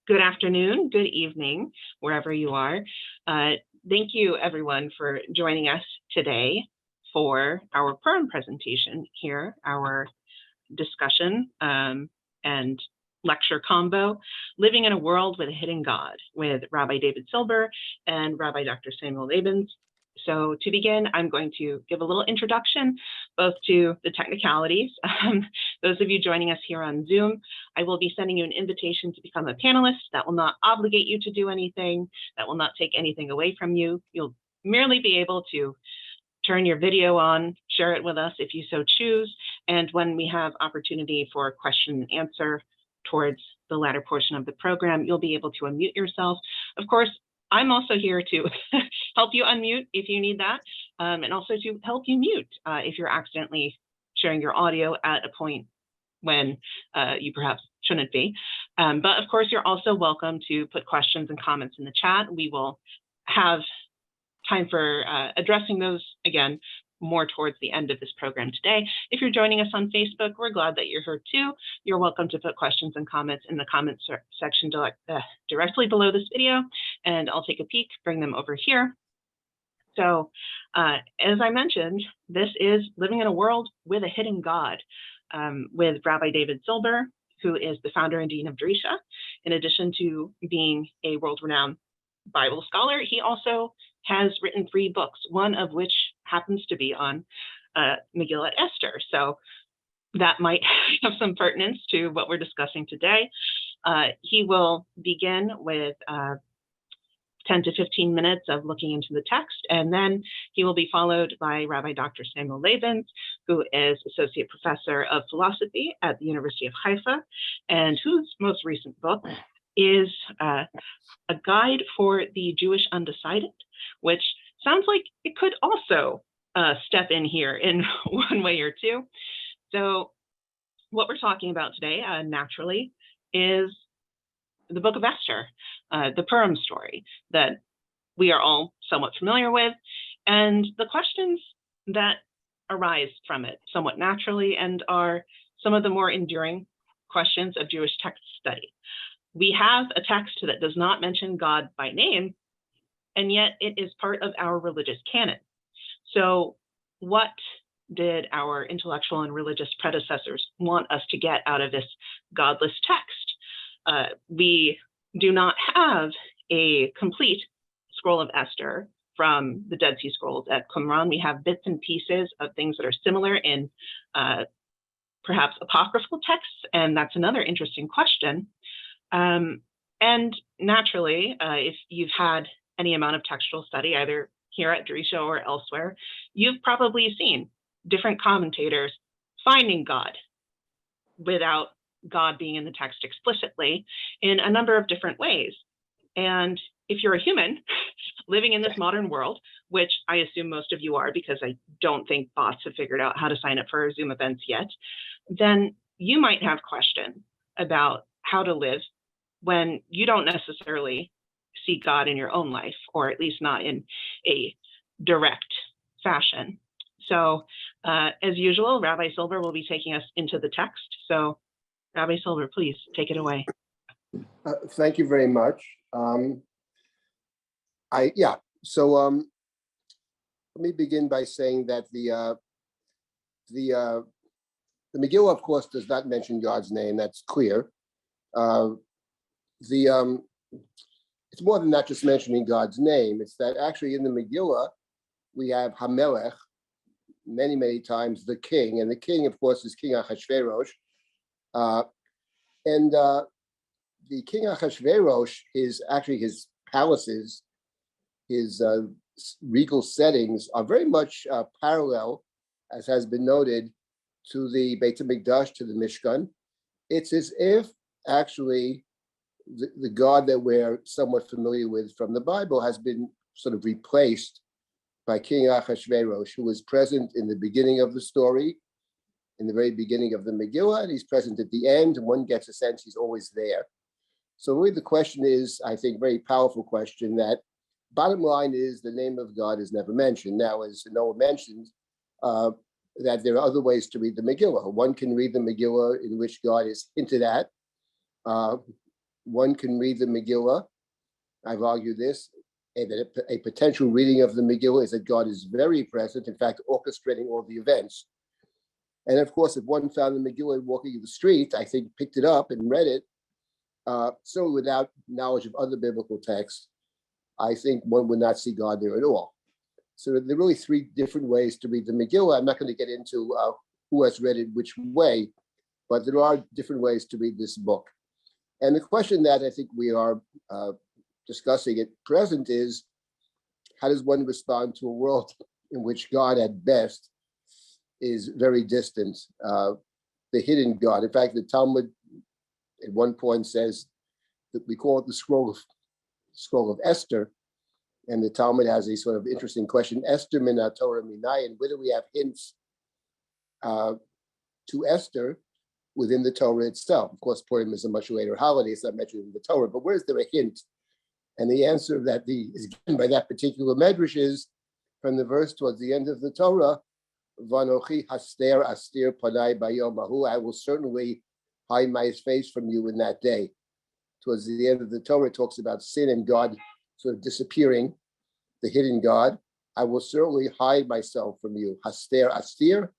Good afternoon, good evening, wherever you are. Thank you, everyone, for joining us today for our Purim presentation here, our discussion and lecture combo, Living in a World with a Hidden God, with Rabbi David Silber and Rabbi Dr. Samuel Lebens. So to begin, I'm going to give a little introduction, both to the technicalities. Those of you joining us here on Zoom, I will be sending you an invitation to become a panelist. That will not obligate you to do anything. That will not take anything away from you. You'll merely be able to turn your video on, share it with us if you so choose. And when we have opportunity for question and answer towards the latter portion of the program, you'll be able to unmute yourself. Of course, I'm also here to help you unmute if you need that, and also to help you mute if you're accidentally sharing your audio at a point when you perhaps shouldn't be. But of course, you're also welcome to put questions and comments in the chat. We will have time for addressing those again more towards the end of this program today. If you're joining us on Facebook, we're glad that you're here too. You're welcome to put questions and comments in the comments section directly below this video, and I'll take a peek, bring them over here. So as I mentioned, this is Living in a World with a Hidden God with Rabbi David Silber, who is the founder and dean of Drisha. In addition to being a world-renowned Bible scholar, he also has written 3 books, one of which happens to be on Megillah Esther. So that might have some pertinence to what we're discussing today. He will begin with 10 to 15 minutes of looking into the text, and then he will be followed by Rabbi Dr. Samuel Lebens, who is Associate Professor of Philosophy at the University of Haifa, and whose most recent book is a guide for the Jewish undecided, which sounds like it could also step in here in one way or two. So what we're talking about today, naturally, is the book of Esther, the Purim story that we are all somewhat familiar with, and the questions that arise from it somewhat naturally and are some of the more enduring questions of Jewish text study. We have a text that does not mention God by name, and yet it is part of our religious canon. So what did our intellectual and religious predecessors want us to get out of this godless text? We do not have a complete scroll of Esther from the Dead Sea Scrolls at Qumran. We have bits and pieces of things that are similar in perhaps apocryphal texts, and that's another interesting question. And naturally, if you've had any amount of textual study, either here at Drisha or elsewhere, you've probably seen different commentators finding God without God being in the text explicitly in a number of different ways. And if you're a human living in this modern world, which I assume most of you are, because I don't think bots have figured out how to sign up for our Zoom events yet, then you might have questions about how to live when you don't necessarily see God in your own life, or at least not in a direct fashion. So as usual, Rabbi Silber will be taking us into the text. So Rabbi Silber, please take it away. Thank you very much. So let me begin by saying that the Megillah, of course, does not mention God's name. That's clear. It's more than not just mentioning God's name. It's that actually in the Megillah, we have Hamelech, many, many times the king. And the king, of course, is King Ahasuerus. The King Ahasuerus is actually his palaces, his regal settings are very much parallel, as has been noted, to the Beit HaMikdash, to the Mishkan. It's as if actually the God that we're somewhat familiar with from the Bible has been sort of replaced by King Ahasuerus, who was present in the beginning of the story, in the very beginning of the Megillah, and he's present at the end, and one gets a sense he's always there. So really the question is, I think, very powerful question that bottom line is the name of God is never mentioned. Now, as Noah mentioned, that there are other ways to read the Megillah. One can read the Megillah in which God is hinted at, one can read the Megillah. I've argued this, and that a potential reading of the Megillah is that God is very present, in fact, orchestrating all the events. And of course, if one found the Megillah walking in the street, I think picked it up and read it, so without knowledge of other biblical texts, I think one would not see God there at all. So there are really three different ways to read the Megillah. I'm not going to get into who has read it which way, but there are different ways to read this book. And the question that I think we are discussing at present is, how does one respond to a world in which God at best is very distant, the hidden God? In fact, the Talmud at one point says that we call it the scroll of Esther, and the Talmud has a sort of interesting question: Esther min Torah minayin. Where do we have hints to Esther within the Torah itself? Of course, Purim is a much later holiday; it's not mentioned in the Torah. But where is there a hint? And the answer that is given by that particular medrash is from the verse towards the end of the Torah: "Vanochi haster astir panai bayom hahu." I will certainly hide my face from you in that day. Towards the end of the Torah, it talks about sin and God sort of disappearing, the hidden God. I will certainly hide myself from you. Haster astir.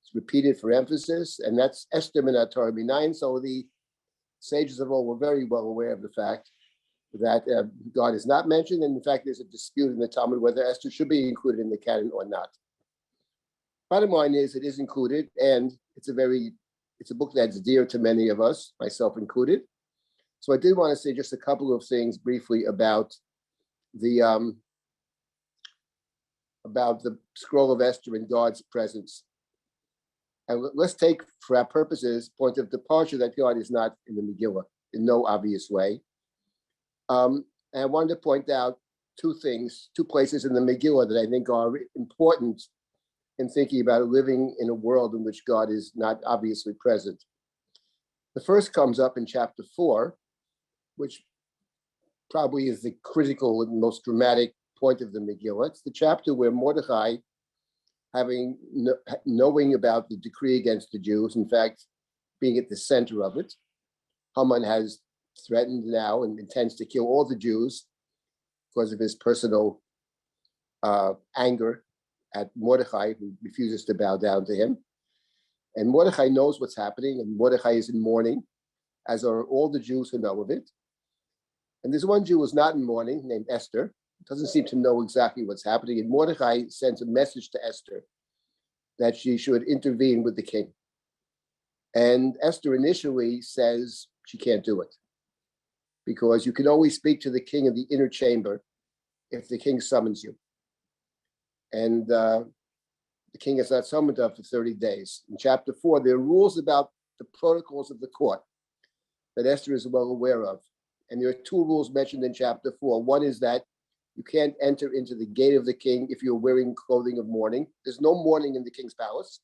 It's repeated for emphasis, and that's Esther min Torah minayin. So the sages of old were very well aware of the fact that God is not mentioned, and in fact, there's a dispute in the Talmud whether Esther should be included in the canon or not. Bottom line is, it is included, and it's a book that's dear to many of us, myself included. So I did want to say just a couple of things briefly about the scroll of Esther and God's presence. And let's take, for our purposes, point of departure that God is not in the Megillah in no obvious way. And I wanted to point out two places in the Megillah that I think are important in thinking about living in a world in which God is not obviously present. The first comes up in chapter 4, which probably is the critical and most dramatic point of the Megillah. It's the chapter where Mordechai, knowing about the decree against the Jews, in fact, being at the center of it, Haman has threatened now and intends to kill all the Jews because of his personal anger at Mordechai, who refuses to bow down to him. And Mordechai knows what's happening, and Mordechai is in mourning, as are all the Jews who know of it. And there's one Jew who's not in mourning, named Esther, doesn't seem to know exactly what's happening. And Mordechai sends a message to Esther that she should intervene with the king. And Esther initially says she can't do it, because you can only speak to the king in the inner chamber if the king summons you. And the king is not summoned up for 30 days. In chapter 4, there are rules about the protocols of the court that Esther is well aware of. And there are two rules mentioned in chapter 4. One is that you can't enter into the gate of the king if you're wearing clothing of mourning. There's no mourning in the king's palace.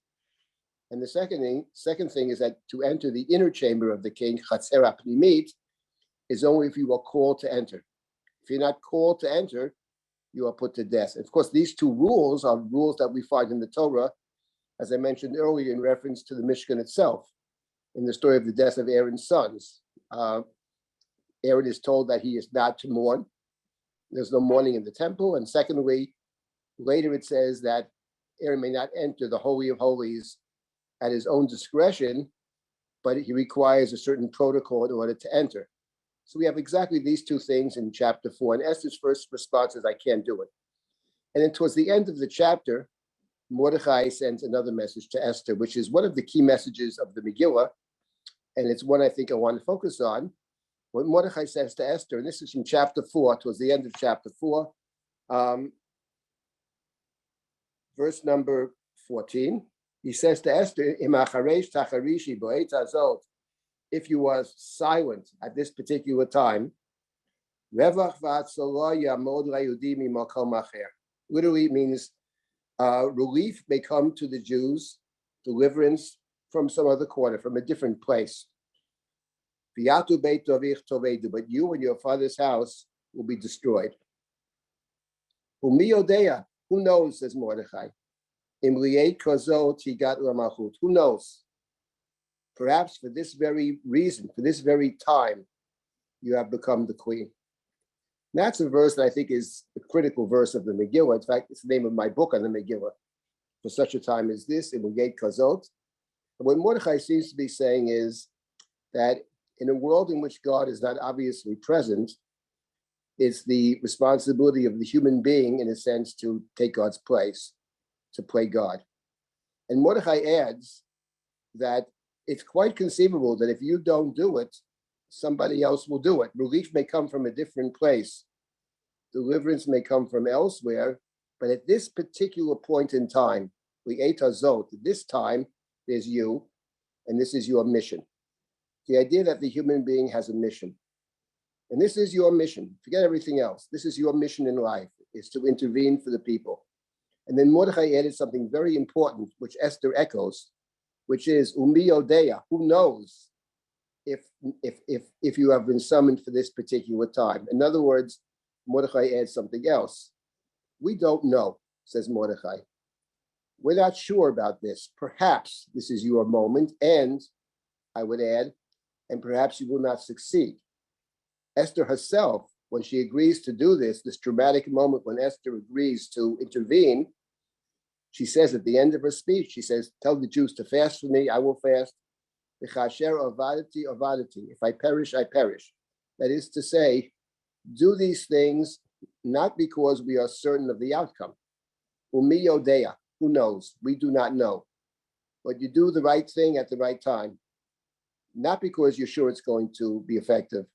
And the second thing is that to enter the inner chamber of the king, Chatzer HaPnimit, is only if you are called to enter. If you're not called to enter, you are put to death. And of course, these two rules are rules that we find in the Torah, as I mentioned earlier, in reference to the Mishkan itself, in the story of the death of Aaron's sons. Aaron is told that he is not to mourn. There's no mourning in the temple. And secondly, later it says that Aaron may not enter the Holy of Holies at his own discretion, but he requires a certain protocol in order to enter. So we have exactly these two things in chapter 4. And Esther's first response is, I can't do it. And then towards the end of the chapter, Mordechai sends another message to Esther, which is one of the key messages of the Megillah. And it's one I think I want to focus on. What Mordechai says to Esther, and this is from chapter 4, towards the end of chapter 4, verse number 14. He says to Esther, if you are silent at this particular time, literally means relief may come to the Jews, deliverance from some other corner, from a different place. But you and your father's house will be destroyed. Who knows, says Mordechai. Who knows? Perhaps for this very reason, for this very time, you have become the queen. And that's a verse that I think is the critical verse of the Megillah. In fact, it's the name of my book on the Megillah. For such a time as this, it will get kazot. And what Mordechai seems to be saying is that in a world in which God is not obviously present, it's the responsibility of the human being, in a sense, to take God's place, to play God. And Mordechai adds that it's quite conceivable that if you don't do it, somebody else will do it. Relief may come from a different place. Deliverance may come from elsewhere. But at this particular point in time, we ate azot, this time, there's you, and this is your mission. The idea that the human being has a mission. And this is your mission. Forget everything else. This is your mission in life, is to intervene for the people. And then Mordechai added something very important, which Esther echoes, which is umi yodeya, who knows if you have been summoned for this particular time. In other words, Mordechai adds something else. We don't know, says Mordechai. We're not sure about this. Perhaps this is your moment, and I would add, and perhaps you will not succeed. Esther herself, when she agrees to do this dramatic moment when Esther agrees to intervene, she says at the end of her speech, she says, tell the Jews to fast for me, I will fast. If I perish, I perish. That is to say, do these things not because we are certain of the outcome. Umi yodeya, who knows? We do not know. But you do the right thing at the right time. Not because you're sure it's going to be effective,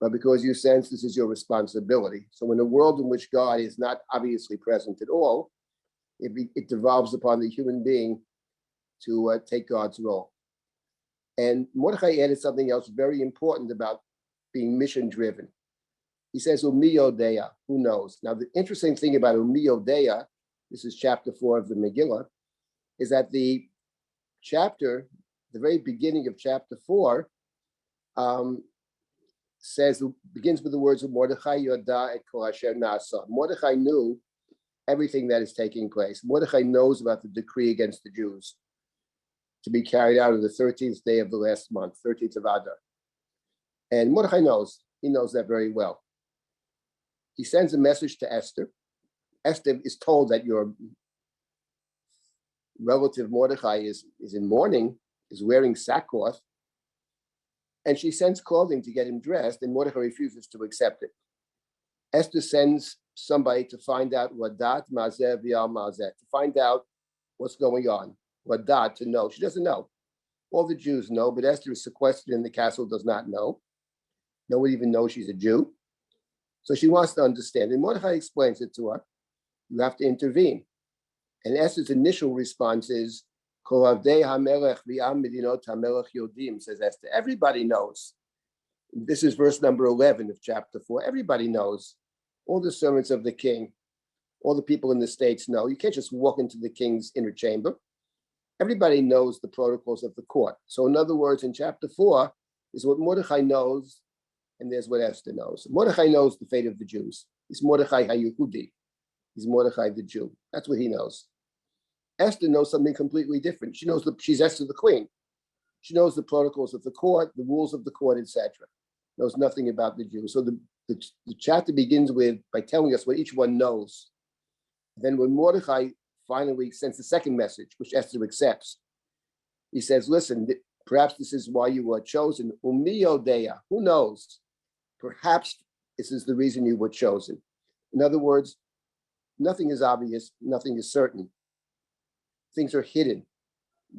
but because you sense this is your responsibility. So in a world in which God is not obviously present at all, it devolves upon the human being to take God's role. And Mordechai added something else very important about being mission-driven. He says, Umi yodeya, who knows? Now, the interesting thing about Umi yodeya, this is chapter 4 of the Megillah, is that the chapter, the very beginning of chapter 4, begins with the words of Mordechai yoda et kol asher nasa. Mordechai knew everything that is taking place. Mordechai knows about the decree against the Jews to be carried out on the 13th day of the last month, 13th of Adar. And Mordechai knows, he knows that very well. He sends a message to Esther. Esther is told that your relative Mordechai is in mourning, is wearing sackcloth, and she sends clothing to get him dressed, and Mordechai refuses to accept it. Esther sends somebody to find out wadat mazeh v'al mazeh, to find out what's going on. Wadat, to know. She doesn't know. All the Jews know, but Esther is sequestered in the castle, does not know. No one even knows she's a Jew. So she wants to understand. And Mordechai explains it to her. You have to intervene. And Esther's initial response is, Kol avdei hamelech v'am medinot hamelech yodim, says Esther. Everybody knows. This is verse number 11 of chapter 4. Everybody knows. All the servants of the king, all the people in the states know. You can't just walk into the king's inner chamber. Everybody knows the protocols of the court. So in other words, in chapter 4 is what Mordechai knows, and there's what Esther knows. Mordechai knows the fate of the Jews. He's Mordechai HaYehudi. He's Mordechai the Jew. That's what he knows. Esther knows something completely different. She knows she's Esther the queen. She knows the protocols of the court, the rules of the court, etc. Knows nothing about the Jews. So the chapter begins by telling us what each one knows. Then when Mordechai finally sends the second message, which Esther accepts, he says, listen, perhaps this is why you were chosen. Umi yodeya, who knows? Perhaps this is the reason you were chosen. In other words, nothing is obvious, nothing is certain. Things are hidden.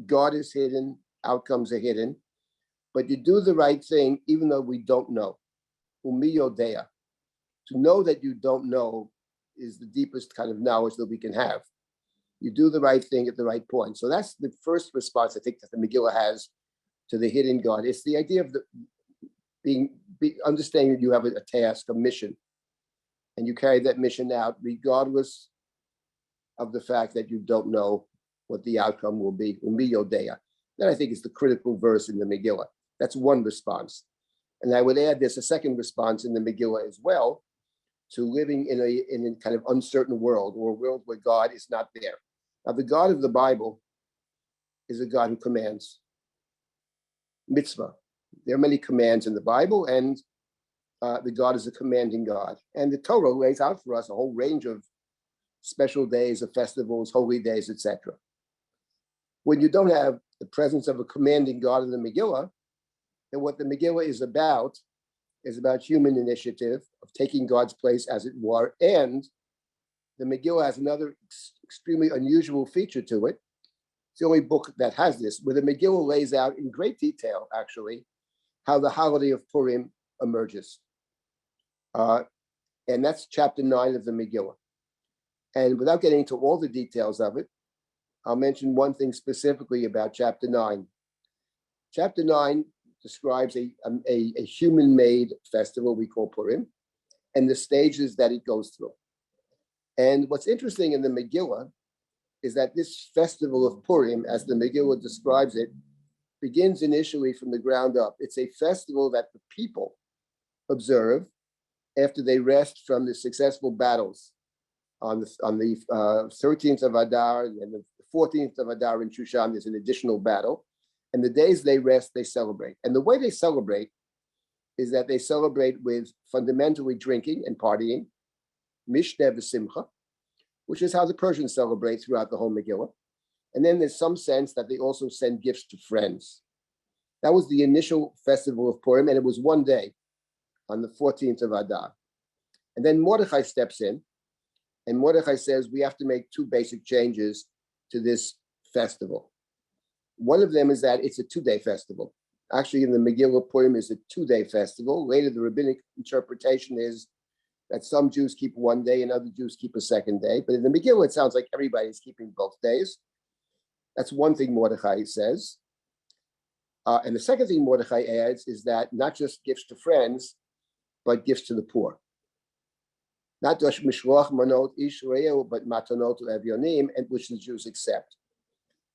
God is hidden, outcomes are hidden, but you do the right thing even though we don't know. Umi yodeya. To know that you don't know is the deepest kind of knowledge that we can have. You do the right thing at the right point. So that's the first response I think that the Megillah has to the hidden God. It's the idea of understanding that you have a task, a mission, and you carry that mission out regardless of the fact that you don't know what the outcome will be. Umi yodeya. That I think is the critical verse in the Megillah. That's one response. And I would add there's a second response in the Megillah as well, to living in a kind of uncertain world, or a world where God is not there. Now, the God of the Bible is a God who commands. Mitzvah. There are many commands in the Bible, and the God is a commanding God. And the Torah lays out for us a whole range of special days, of festivals, holy days, etc. When you don't have the presence of a commanding God in the Megillah, then what the Megillah is about human initiative of taking God's place, as it were. And the Megillah has another extremely unusual feature to it. It's the only book that has this, where the Megillah lays out in great detail, actually, how the holiday of Purim emerges. And that's chapter 9 of the Megillah. And without getting into all the details of it, I'll mention one thing specifically about chapter 9. Chapter 9 describes a human-made festival we call Purim, and the stages that it goes through. And what's interesting in the Megillah is that this festival of Purim, as the Megillah describes it, begins initially from the ground up. It's a festival that the people observe after they rest from the successful battles on the 13th of Adar and the 14th of Adar in Shushan. There's an additional battle. And the days they rest, they celebrate. And the way they celebrate is that they celebrate with fundamentally drinking and partying, mishneh v'simcha, which is how the Persians celebrate throughout the whole Megillah. And then there's some sense that they also send gifts to friends. That was the initial festival of Purim, and it was one day on the 14th of Adar. And then Mordechai steps in, and Mordechai says, we have to make two basic changes to this festival. One of them is that it's a 2-day festival. Actually, in the Megillah, Purim is a 2-day festival. Later, the rabbinic interpretation is that some Jews keep one day and other Jews keep a second day. But in the Megillah, it sounds like everybody's keeping both days. That's one thing Mordechai says. And the second thing Mordechai adds is that not just gifts to friends, but gifts to the poor. Not just mishloach manot ish re'eu, but matanot le'evyonim, and which the Jews accept.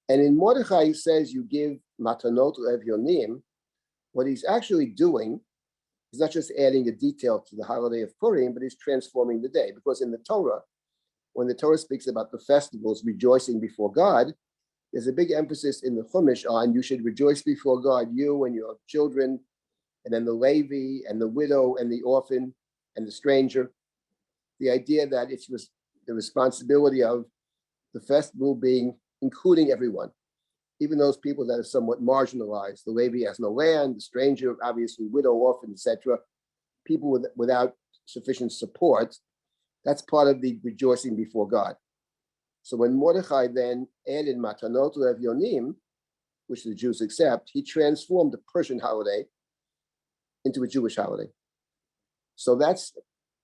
And in Mordechai, he says you give matanot le'evyonim. What he's actually doing is not just adding a detail to the holiday of Purim, but he's transforming the day. Because in the Torah, when the Torah speaks about the festivals rejoicing before God, there's a big emphasis in the Chumash on you should rejoice before God, you and your children, and then the Levi and the widow and the orphan and the stranger. The idea that it's the responsibility of the festival being including everyone, even those people that are somewhat marginalized. The Levi has no land, the stranger, obviously widow, orphan, etc. People without sufficient support. That's part of the rejoicing before God. So when Mordechai then added matanot le'evyonim, which the Jews accept, he transformed the Persian holiday into a Jewish holiday. So that's,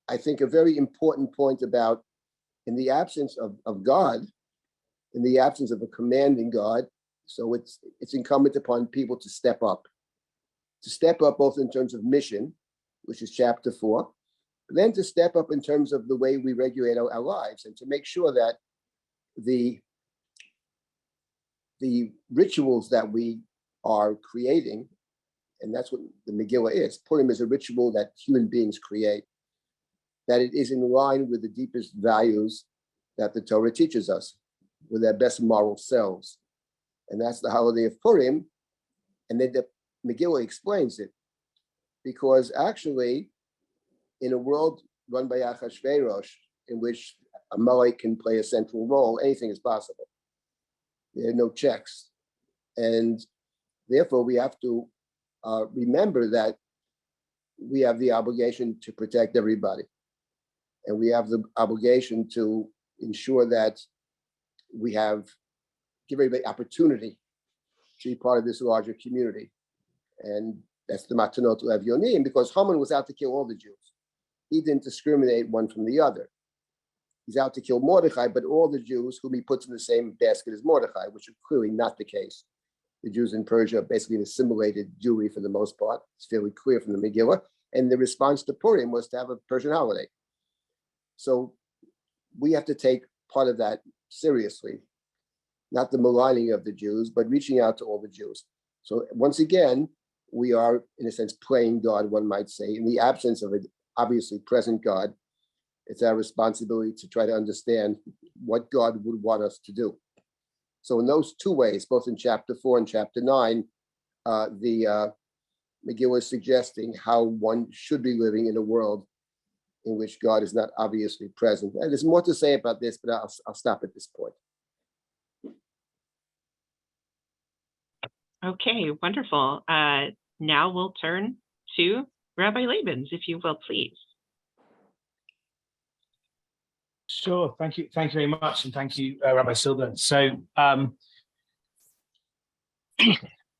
I think, a very important point about, in the absence of God, in the absence of a commanding God, so it's incumbent upon people to step up both in terms of mission, which is chapter 4, but then to step up in terms of the way we regulate our lives and to make sure that the rituals that we are creating, and that's what the Megillah is. Purim is a ritual that human beings create, that it is in line with the deepest values that the Torah teaches us, with their best moral selves. And that's the holiday of Purim. And then the Megillah explains it. Because actually, in a world run by Achashverosh, in which a Malach can play a central role, anything is possible. There are no checks. And therefore, we have to remember that we have the obligation to protect everybody. And we have the obligation to ensure that we give everybody opportunity to be part of this larger community. And that's the matanot le'evyonim, because Haman was out to kill all the Jews. He didn't discriminate one from the other. He's out to kill Mordechai, but all the Jews whom he puts in the same basket as Mordechai, which is clearly not the case. The Jews in Persia are basically an assimilated Jewry for the most part. It's fairly clear from the Megillah. And the response to Purim was to have a Persian holiday. So we have to take part of that seriously, not the maligning of the Jews, but reaching out to all the Jews. So once again, we are, in a sense, playing God, one might say, in the absence of an obviously present God. It's our responsibility to try to understand what God would want us to do. So in those two ways, both in chapter 4 and chapter 9, the Megillah is suggesting how one should be living in a world in which God is not obviously present. And there's more to say about this, but I'll stop at this point. Okay, wonderful. Now we'll turn to Rabbi Lebens, if you will, please. Sure. Thank you. Thank you very much. And thank you, Rabbi Silber. So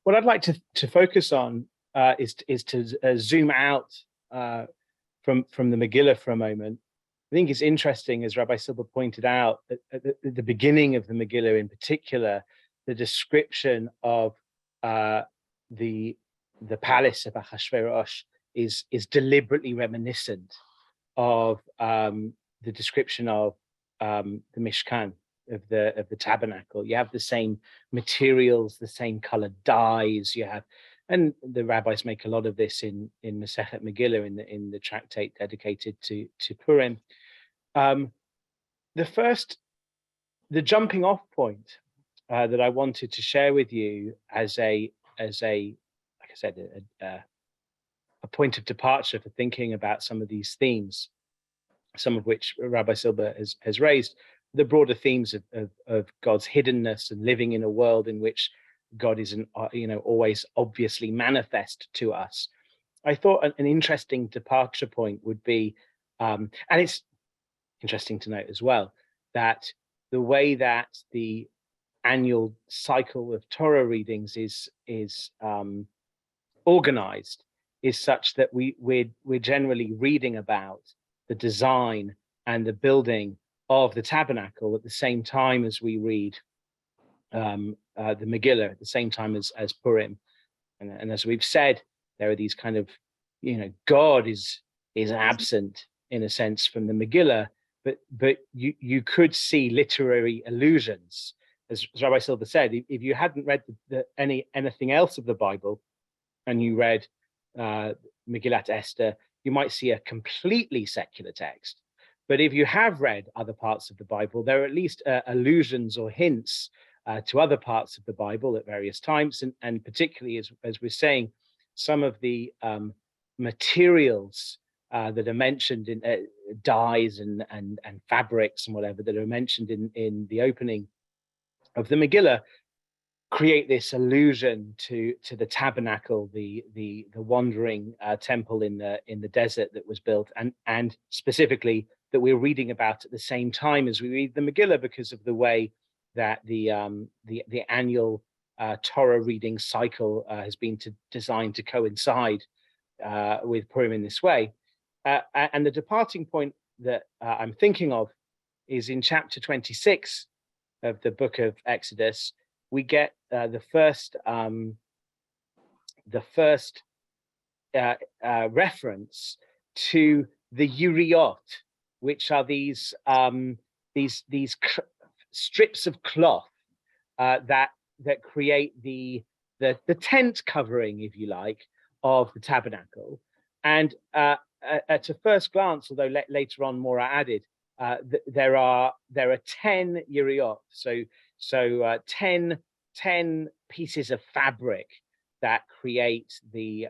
what I'd like to focus on is to zoom out from the Megillah for a moment. I think it's interesting, as Rabbi Silber pointed out, at the beginning of the Megillah in particular, the description of the palace of Ahasuerus is deliberately reminiscent of the description of the Mishkan, of the tabernacle. You have the same materials, the same colored dyes. You have, and the rabbis make a lot of this in Masechet Megillah, in the tractate dedicated to Purim. The jumping off point that I wanted to share with you as a like I said, a point of departure for thinking about some of these themes, some of which Rabbi Silber has raised, the broader themes of God's hiddenness and living in a world in which God isn't, always obviously manifest to us. I thought an interesting departure point would be, and it's interesting to note as well, that the way that the annual cycle of Torah readings is organized is such that we're generally reading about the design and the building of the tabernacle at the same time as we read the Megillah, at the same time as Purim. And as we've said, there are these kind of, God is absent in a sense from the Megillah, but you could see literary allusions. As Rabbi Silber said, if you hadn't read anything else of the Bible and you read Megillat Esther, you might see a completely secular text. But if you have read other parts of the Bible, there are at least allusions or hints to other parts of the Bible at various times, and particularly, as we're saying, some of the materials that are mentioned in dyes and fabrics and whatever that are mentioned in the opening of the Megillah create this allusion to the tabernacle, the wandering temple in the desert that was built, and specifically that we're reading about at the same time as we read the Megillah, because of the way that the annual Torah reading cycle has been designed to coincide with Purim in this way. And the departing point that I'm thinking of is in chapter 26 of the book of Exodus. We get the first reference to the Uriot, which are these strips of cloth that create the tent covering, if you like, of the tabernacle. And at a first glance, although later on more are added, there are 10 Uriot, so 10 pieces of fabric that create the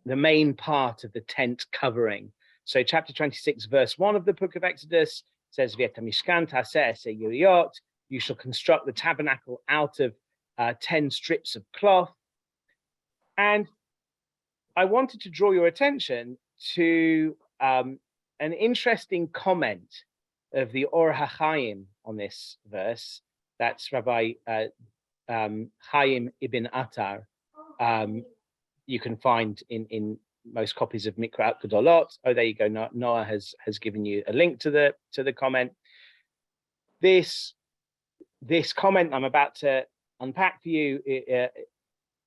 main part of the tent covering. So chapter 26, verse 1 of the book of Exodus says, "V'eta mishkan taseh eseh Uriot," you shall construct the tabernacle out of 10 strips of cloth. And I wanted to draw your attention to an interesting comment of the Or HaChaim on this verse. That's Rabbi Chaim ibn Attar. You can find in most copies of Mikra'at Gedolot. Oh, there you go. Noah has given you a link to the comment. This comment I'm about to unpack for you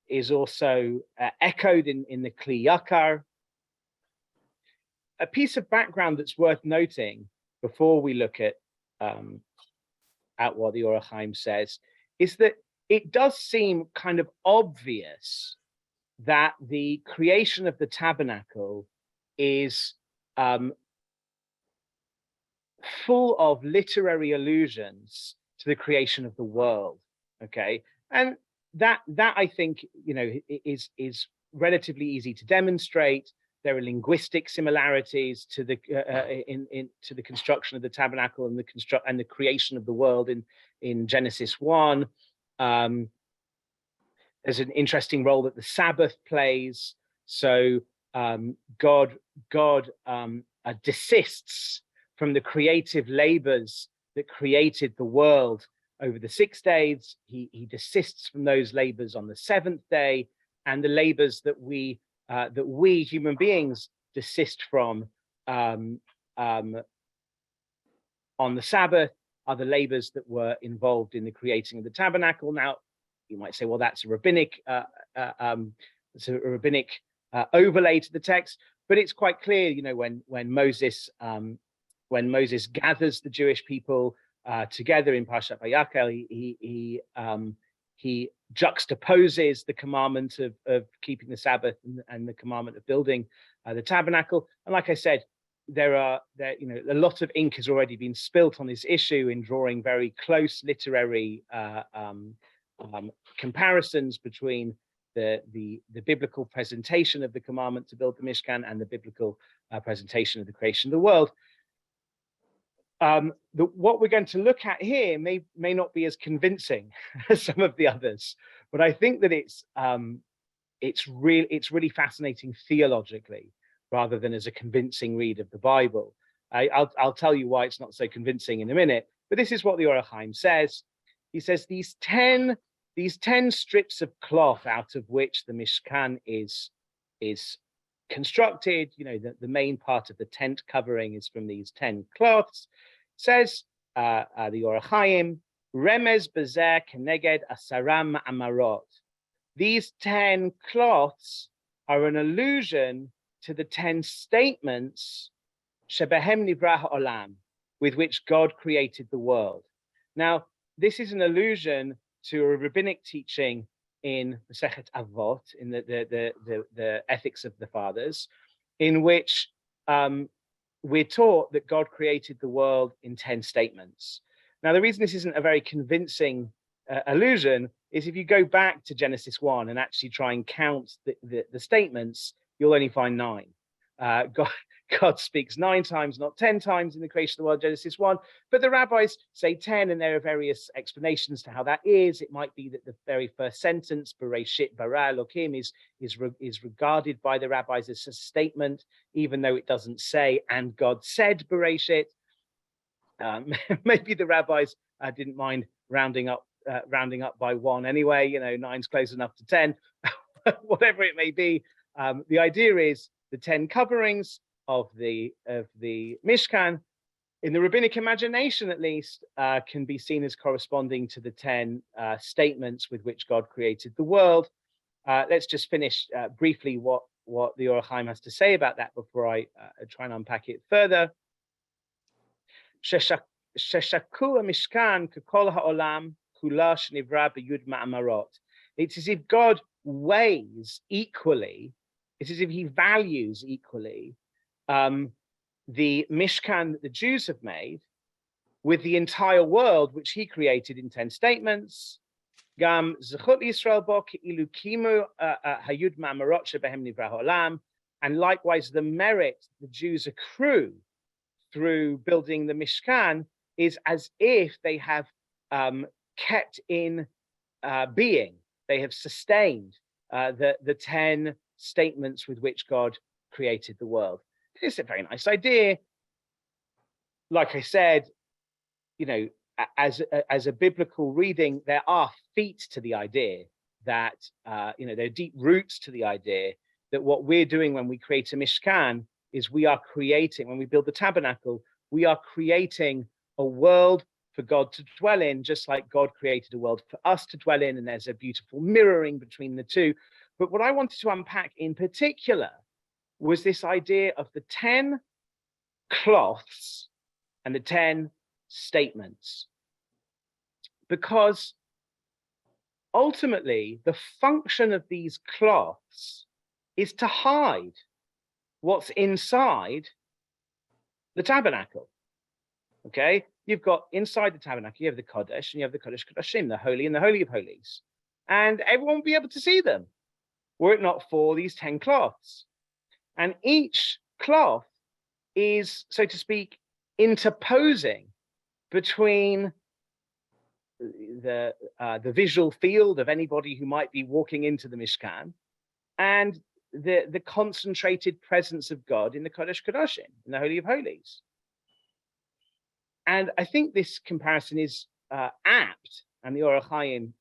is also echoed in the Kli Yakar. A piece of background that's worth noting before we look at what the Or HaChaim says is that it does seem kind of obvious that the creation of the tabernacle is full of literary allusions to the creation of the world. Okay, and that I think, you know, is relatively easy to demonstrate. There are linguistic similarities to the to the construction of the tabernacle and the creation of the world in Genesis 1. There's an interesting role that the Sabbath plays. So God desists from the creative labors that created the world over the 6 days. He desists from those labors on the 7th day, and the labors that we human beings desist from on the Sabbath are the labors that were involved in the creating of the tabernacle. Now, you might say, well, that's a rabbinic overlay to the text, but it's quite clear, you know, when Moses gathers the Jewish people together in Parshat Vayakhel, he juxtaposes the commandment of keeping the Sabbath and the commandment of building the tabernacle. And like I said, there you know, a lot of ink has already been spilt on this issue in drawing very close literary comparisons between the biblical presentation of the commandment to build the Mishkan and the biblical presentation of the creation of the world. What we're going to look at here may not be as convincing as some of the others, but I think that it's really fascinating theologically rather than as a convincing read of the Bible. I'll tell you why it's not so convincing in a minute, but this is what the Or HaChaim says. He says these 10 strips of cloth out of which the Mishkan is constructed, you know, the main part of the tent covering is from these 10 cloths. Says the Or HaChaim, Remez Bezer Keneged Asaram Amarot. These 10 cloths are an allusion to the 10 statements Shebehem Nivra Ha'olam, with which God created the world. Now, this is an allusion to a rabbinic teaching in Masechet Avot, in the Ethics of the Fathers, in which we're taught that God created the world in 10 statements. Now, the reason this isn't a very convincing allusion is if you go back to Genesis 1 and actually try and count the statements, you'll only find 9. God speaks 9 times, not 10 times in the creation of the world, Genesis 1, but the rabbis say 10, and there are various explanations to how that is. It might be that the very first sentence, Bereshit bara Elokim, is regarded by the rabbis as a statement, even though it doesn't say, and God said Bereshit. Maybe the rabbis didn't mind rounding up by 1 anyway, you know, 9's close enough to 10, whatever it may be. The idea is the 10 coverings of the Mishkan, in the rabbinic imagination at least, can be seen as corresponding to the 10 statements with which God created the world. Let's just finish briefly what the Or HaChaim has to say about that before I try and unpack it further. Sheshaku Mishkan kekol ha'olam kula shenivra b'yud ma'amarot. It's as if God weighs equally, it's as if he values equally the Mishkan that the Jews have made with the entire world which he created in 10 statements. Gam zechut Yisrael bo ke'ilu kimu hayud ma'amarot shebehem nivra ha'olam, and likewise the merit the Jews accrue through building the Mishkan is as if they have kept in being, they have sustained the 10 statements with which God created the world. It's a very nice idea. Like I said, you know, as a biblical reading, there are feet to the idea that, you know, there are deep roots to the idea that what we're doing when we create a Mishkan is we are creating, when we build the tabernacle, we are creating a world for God to dwell in, just like God created a world for us to dwell in, and there's a beautiful mirroring between the two. But what I wanted to unpack in particular was this idea of the 10 cloths and the 10 statements. Because ultimately, the function of these cloths is to hide what's inside the tabernacle. Okay, you've got inside the tabernacle, you have the Kodesh and you have the Kodesh Kodashim, the Holy and the Holy of Holies. and everyone would be able to see them, were it not for these 10 cloths. And each cloth is, so to speak, interposing between the visual field of anybody who might be walking into the Mishkan and the concentrated presence of God in the Kodesh Kodashim, in the Holy of Holies. And I think this comparison is apt, and the Or HaChaim,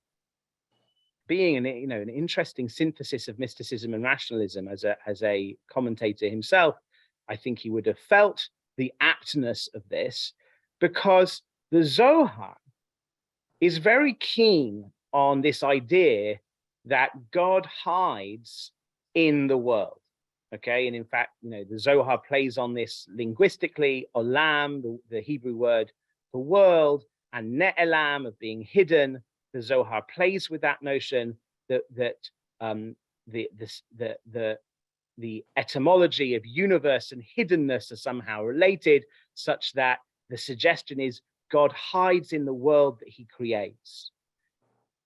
being an interesting synthesis of mysticism and rationalism as a commentator himself, I think he would have felt the aptness of this, because the Zohar is very keen on this idea that God hides in the world. Okay, and in fact, the Zohar plays on this linguistically. Olam, the Hebrew word for world, and Ne'elam, of being hidden. The Zohar plays with that notion that the etymology of universe and hiddenness are somehow related, such that the suggestion is God hides in the world that he creates.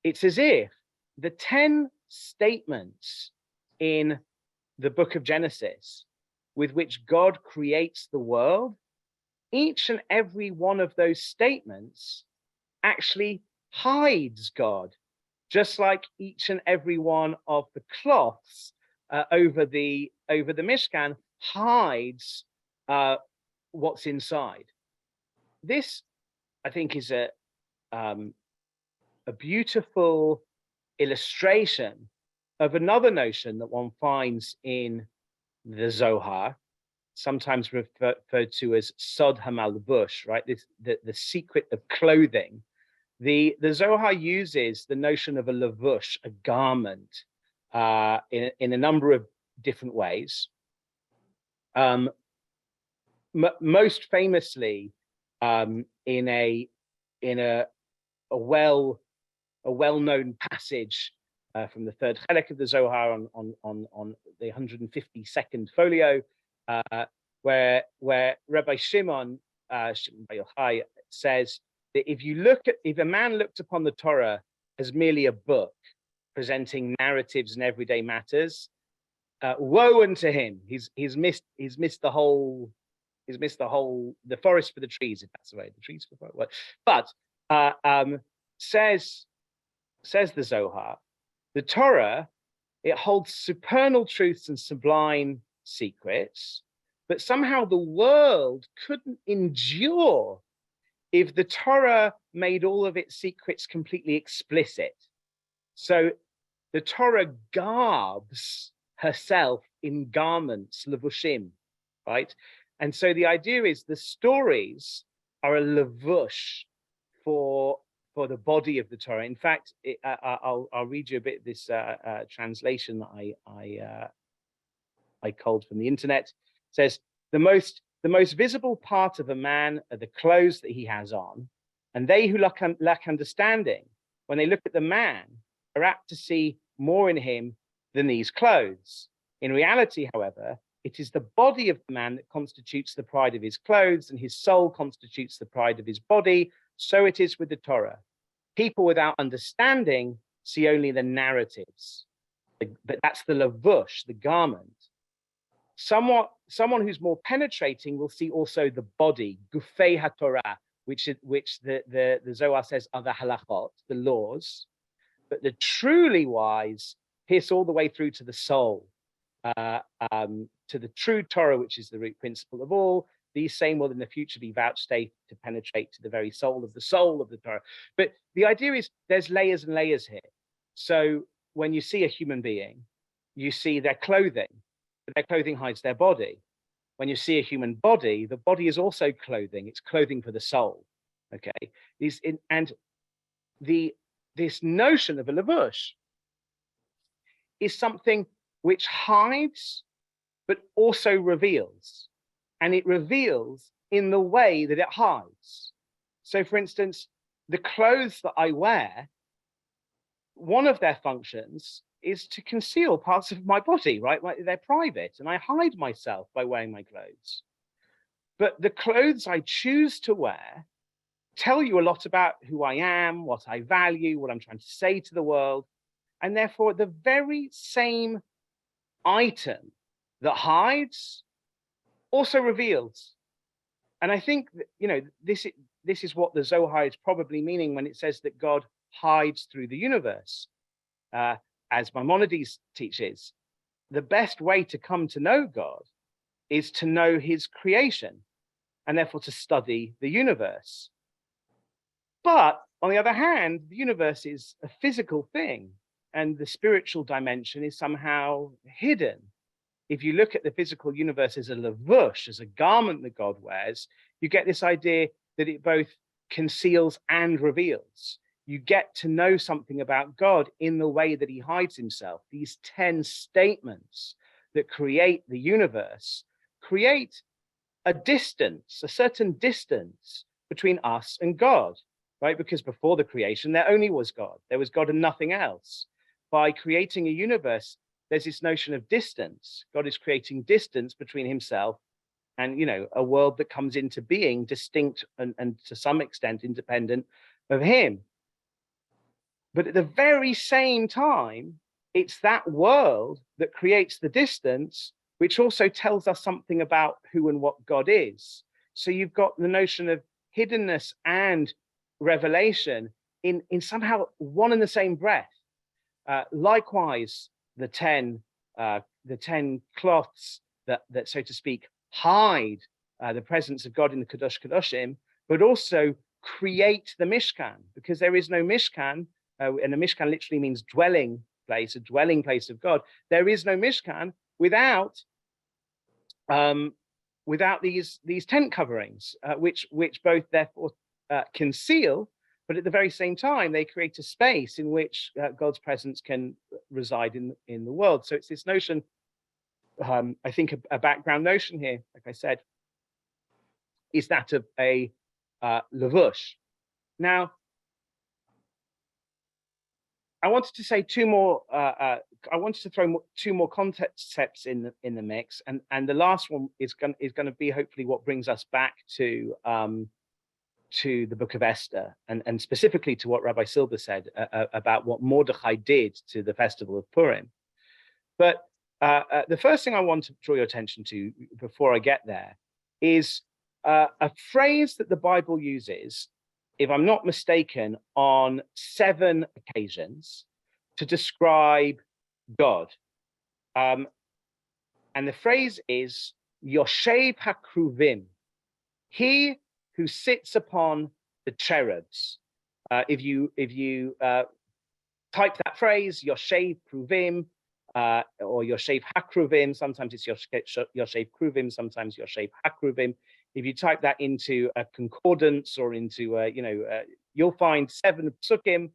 It's as if the 10 statements in the book of Genesis with which God creates the world, each and every one of those statements actually hides God, just like each and every one of the cloths over the Mishkan hides what's inside. This, I think, is a beautiful illustration of another notion that one finds in the Zohar, sometimes referred to as Sod HaMalbush, right? The secret of clothing. The Zohar uses the notion of a lavush, a garment, in a number of different ways. Most famously, in a well-known passage from the third chelek of the Zohar on the 152nd folio, where Rabbi Shimon Bar Yochai says that if a man looked upon the Torah as merely a book presenting narratives and everyday matters, woe unto him. He's missed the whole the forest for the trees, if that's the way, the trees for the forest. But says the Zohar, the Torah, it holds supernal truths and sublime secrets, but somehow the world couldn't endure if the Torah made all of its secrets completely explicit. So the Torah garbs herself in garments, levushim, right? And so the idea is the stories are a levush for the body of the Torah. In fact, I'll read you a bit of this translation that I culled from the internet. It says, the most visible part of a man are the clothes that he has on, and they who lack understanding, when they look at the man, are apt to see more in him than these clothes. In reality, however, it is the body of the man that constitutes the pride of his clothes, and his soul constitutes the pride of his body. So it is with the Torah. People without understanding see only the narratives, but that's the lavush, the garment. Someone who's more penetrating will see also the body, gufei haTorah, which the Zohar says are the halachot, the laws. But the truly wise pierce all the way through to the soul, to the true Torah, which is the root principle of all. These same will in the future be vouchsafed to penetrate to the very soul of the Torah. But the idea is there's layers and layers here. So when you see a human being, you see their clothing, but their clothing hides their body. When you see a human body, the body is also clothing. It's clothing for the soul. Okay. This notion of a lavush is something which hides, but also reveals. And it reveals in the way that it hides. So for instance, the clothes that I wear, one of their functions is to conceal parts of my body, right? They're private, and I hide myself by wearing my clothes. But the clothes I choose to wear tell you a lot about who I am, what I value, what I'm trying to say to the world. And therefore, the very same item that hides also reveals. And I think that, this is what the Zohar is probably meaning when it says that God hides through the universe. As Maimonides teaches, the best way to come to know God is to know his creation, and therefore to study the universe. But on the other hand, the universe is a physical thing, and the spiritual dimension is somehow hidden. If you look at the physical universe as a lavush, as a garment that God wears, you get this idea that it both conceals and reveals. You get to know something about God in the way that he hides himself. These 10 statements that create the universe create a distance, a certain distance between us and God, right? Because before the creation, there only was God. There was God and nothing else. By creating a universe, there's this notion of distance. God is creating distance between himself and, a world that comes into being distinct and to some extent independent of him. But at the very same time, it's that world that creates the distance, which also tells us something about who and what God is. So you've got the notion of hiddenness and revelation in somehow one and the same breath. Likewise, the 10 cloths that so to speak hide the presence of God in the Kadosh Kadoshim, but also create the Mishkan, because there is no Mishkan, and a Mishkan literally means dwelling place, a dwelling place of God. There is no Mishkan without these tent coverings, which both therefore conceal, but at the very same time they create a space in which God's presence can reside in the world. So it's this notion, I think a background notion here, like I said, is that of a lavush. Now, I wanted to say two more. I wanted to throw two more concepts in the mix, and the last one is going to be hopefully what brings us back to the Book of Esther, and specifically to what Rabbi Silber said about what Mordechai did to the festival of Purim. But the first thing I want to draw your attention to before I get there is a phrase that the Bible uses, if I'm not mistaken, on 7 occasions to describe God. And the phrase is Yoshev HaKruvim, he who sits upon the cherubs. If you type that phrase, Yoshev Kruvim, or Yoshev HaKruvim, sometimes it's Yoshev Kruvim, sometimes Yoshev HaKruvim. If you type that into a concordance or into, you'll find 7 psukim.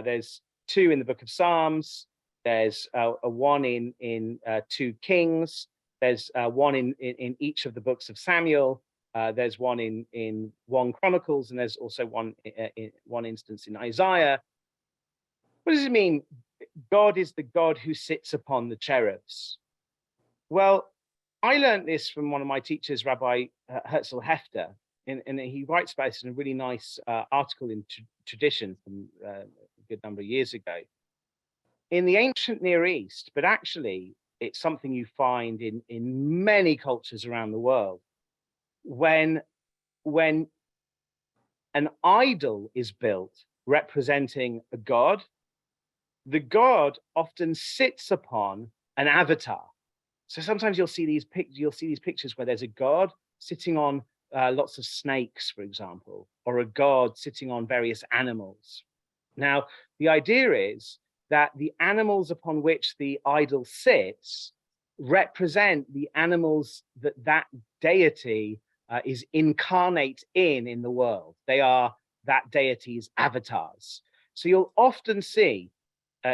There's 2 in the book of Psalms. There's a 1 in 2 Kings. There's 1 in each of the books of Samuel. There's 1 in 1 Chronicles, and there's also one instance in Isaiah. What does it mean? God is the God who sits upon the cherubs. Well, I learned this from one of my teachers, Rabbi Herzl Hefter, and he writes about this in a really nice article in Tradition from a good number of years ago. In the ancient Near East, but actually it's something you find in many cultures around the world, when an idol is built representing a god, the god often sits upon an avatar. So sometimes you'll see these pictures where there's a god sitting on lots of snakes, for example, or a god sitting on various animals. Now, the idea is that the animals upon which the idol sits represent the animals that deity is incarnate in the world. They are that deity's avatars. So you'll often see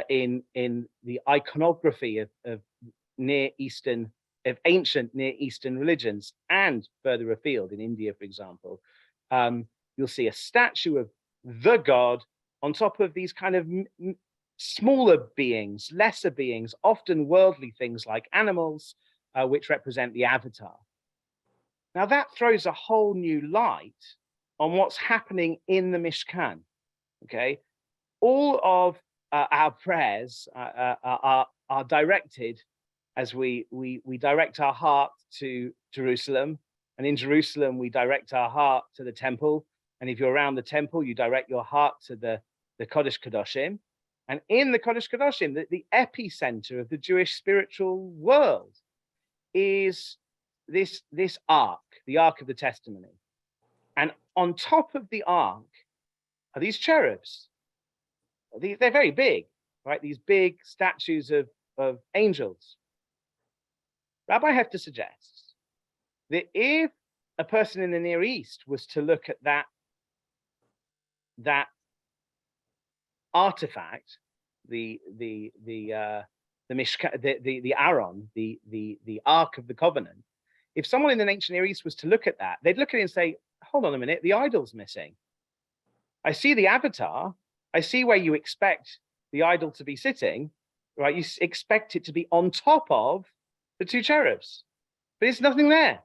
in the iconography of ancient Near Eastern religions, and further afield in India, for example, you'll see a statue of the god on top of these kind of smaller beings, lesser beings, often worldly things like animals, which represent the avatar. Now that throws a whole new light on what's happening in the Mishkan. Okay, all of our prayers are directed as we direct our heart to Jerusalem, and in Jerusalem we direct our heart to the temple, and if you're around the temple, you direct your heart to the Kodesh Kadoshim, and in the Kodesh Kadoshim, the epicenter of the Jewish spiritual world is this ark, the Ark of the Testimony, and on top of the ark are these cherubs. They're very big, right? These big statues of angels. Rabbi have to suggest that if a person in the Near East was to look at that artifact, the Aron, the Ark of the Covenant, if someone in the ancient Near East was to look at that, they'd look at it and say, hold on a minute, the idol's missing. I see the avatar, I see where you expect the idol to be sitting, right? You expect it to be on top of the two cherubs, but it's nothing there.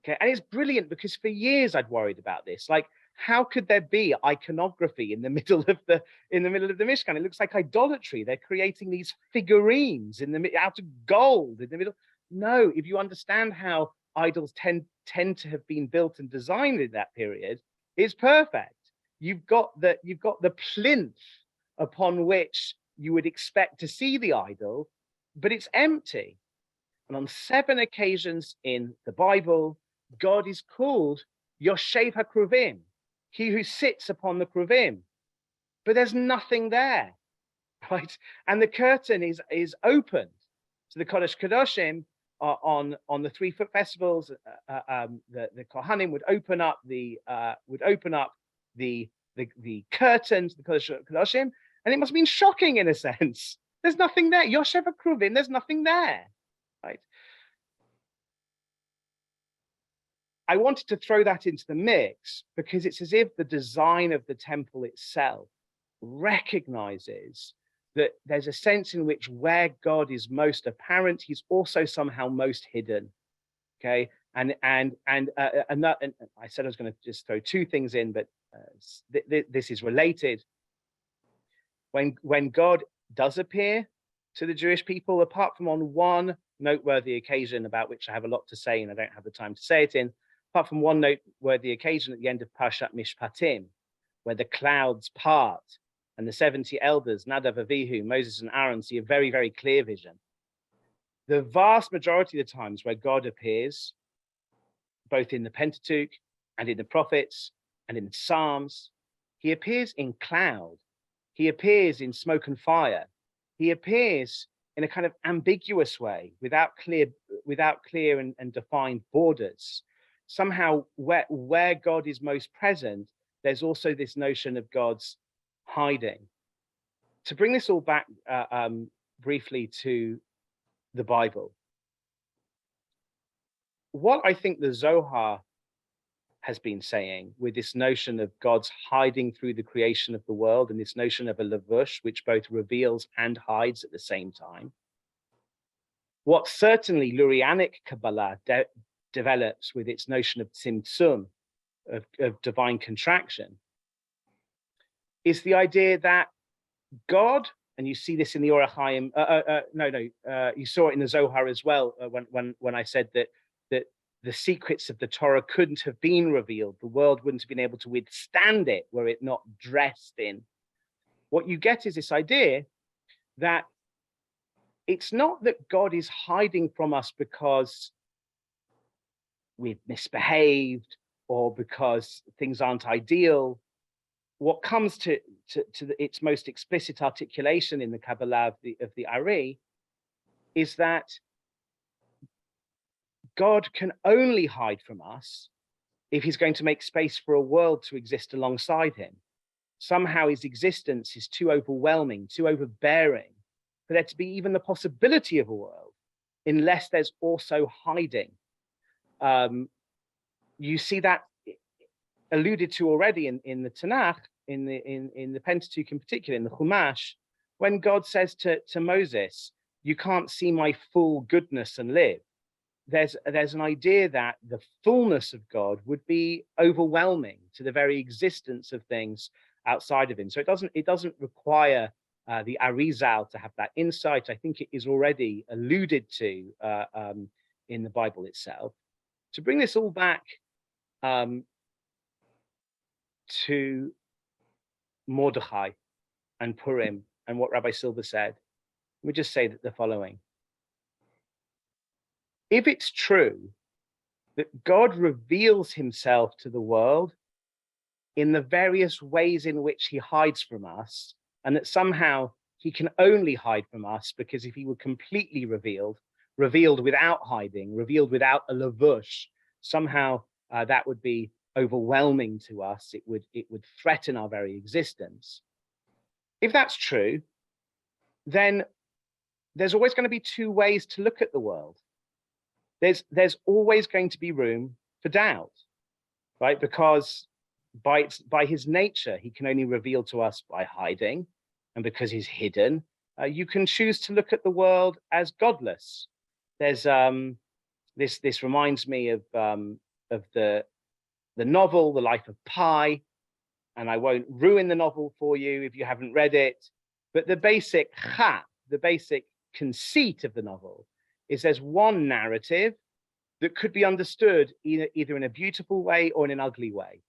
Okay, and it's brilliant because for years I'd worried about this. Like, how could there be iconography in the middle of the Mishkan? It looks like idolatry. They're creating these figurines out of gold in the middle. No, if you understand how idols tend to have been built and designed in that period, it's perfect. You've got the plinth upon which you would expect to see the idol, but it's empty. And on 7 occasions in the Bible, God is called Yoshev HaKruvim, he who sits upon the Kruvim, but there's nothing there, right? And the curtain is opened to the Kodesh Kadoshim on the 3 foot festivals. The Kohanim would open up the curtains, the Kodesh Kadoshim, and it must have been shocking in a sense. There's nothing there. Yoshev HaKruvim, there's nothing there, right? I wanted to throw that into the mix because it's as if the design of the temple itself recognizes that there's a sense in which where God is most apparent, he's also somehow most hidden. Okay, and I said I was going to just throw 2 things in, but this is related. When God does appear to the Jewish people, apart from on one noteworthy occasion about which I have a lot to say and I don't have the time to say it in, apart from one noteworthy occasion at the end of Parshat Mishpatim, where the clouds part and the 70 elders, Nadav, Avihu, Moses and Aaron, see a very, very clear vision. The vast majority of the times where God appears, both in the Pentateuch and in the prophets and in the Psalms, he appears in cloud. He appears in smoke and fire. He appears in a kind of ambiguous way, without clear and defined borders. Somehow where God is most present, there's also this notion of God's hiding. To bring this all back briefly to the Bible, what I think the Zohar has been saying with this notion of God's hiding through the creation of the world, and this notion of a levush, which both reveals and hides at the same time, what certainly Lurianic Kabbalah develops with its notion of tzimtzum, of divine contraction, is the idea that God, and you see this in the Orach Chaim, you saw it in the Zohar as well, when I said that the secrets of the Torah couldn't have been revealed, the world wouldn't have been able to withstand it were it not dressed in. What you get is this idea that it's not that God is hiding from us because we've misbehaved or because things aren't ideal. What comes to its most explicit articulation in the Kabbalah of the Ari is that God can only hide from us if he's going to make space for a world to exist alongside him. Somehow his existence is too overwhelming, too overbearing for there to be even the possibility of a world unless there's also hiding. You see that alluded to already in the Tanakh, in the Pentateuch in particular, in the Chumash, when God says to Moses, you can't see my full goodness and live. There's an idea that the fullness of God would be overwhelming to the very existence of things outside of him. So it doesn't require the Arizal to have that insight. I think it is already alluded to in the Bible itself. To bring this all back to Mordechai and Purim and what Rabbi Silber said, let me just say that the following. If it's true that God reveals himself to the world in the various ways in which he hides from us, and that somehow he can only hide from us because if he were completely revealed without hiding, revealed without a lavush, somehow that would be overwhelming to us. It would threaten our very existence. If that's true, then there's always going to be two ways to look at the world. There's always going to be room for doubt, right? Because by his nature, he can only reveal to us by hiding, and because he's hidden, you can choose to look at the world as godless. There's this reminds me of the novel, The Life of Pi, and I won't ruin the novel for you if you haven't read it, but the basic conceit of the novel is there's one narrative that could be understood either in a beautiful way or in an ugly way.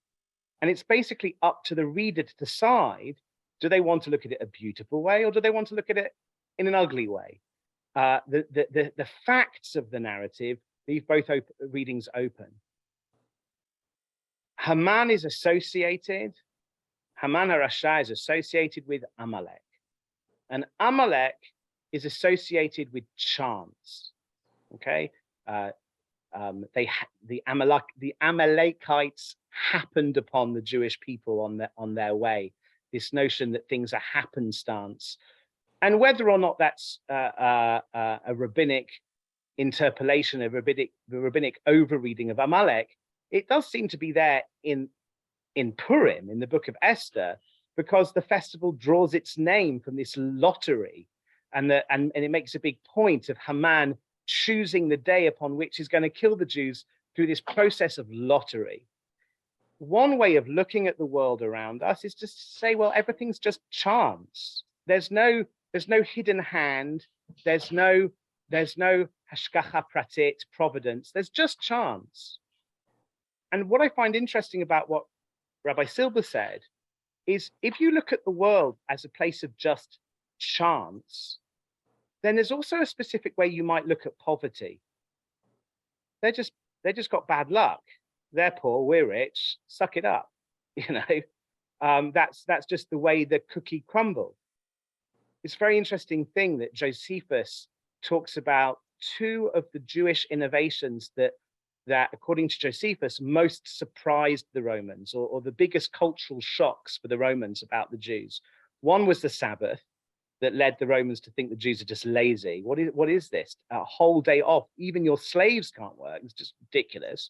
And it's basically up to the reader to decide, do they want to look at it a beautiful way or do they want to look at it in an ugly way? The facts of the narrative leave both readings open. Haman HaRasha is associated with Amalek. And Amalek is associated with chance. Okay, the Amalekites happened upon the Jewish people on their way. This notion that things are happenstance, and whether or not that's a rabbinic interpolation, the rabbinic overreading of Amalek, it does seem to be there in Purim, in the book of Esther, because the festival draws its name from this lottery, and it makes a big point of Haman choosing the day upon which he's going to kill the Jews through this process of lottery. One way of looking at the world around us is just to say, well, everything's just chance. There's no hidden hand. There's no hashgacha pratit, providence. There's just chance. And what I find interesting about what Rabbi Silber said is if you look at the world as a place of just chance, then there's also a specific way you might look at poverty. They just got bad luck. They're poor, we're rich, suck it up. That's just the way the cookie crumbled. It's a very interesting thing that Josephus talks about two of the Jewish innovations that according to Josephus most surprised the Romans, or the biggest cultural shocks for the Romans about the Jews. One was the Sabbath, that led the Romans to think the Jews are just lazy. What is this? A whole day off, even your slaves can't work. It's just ridiculous.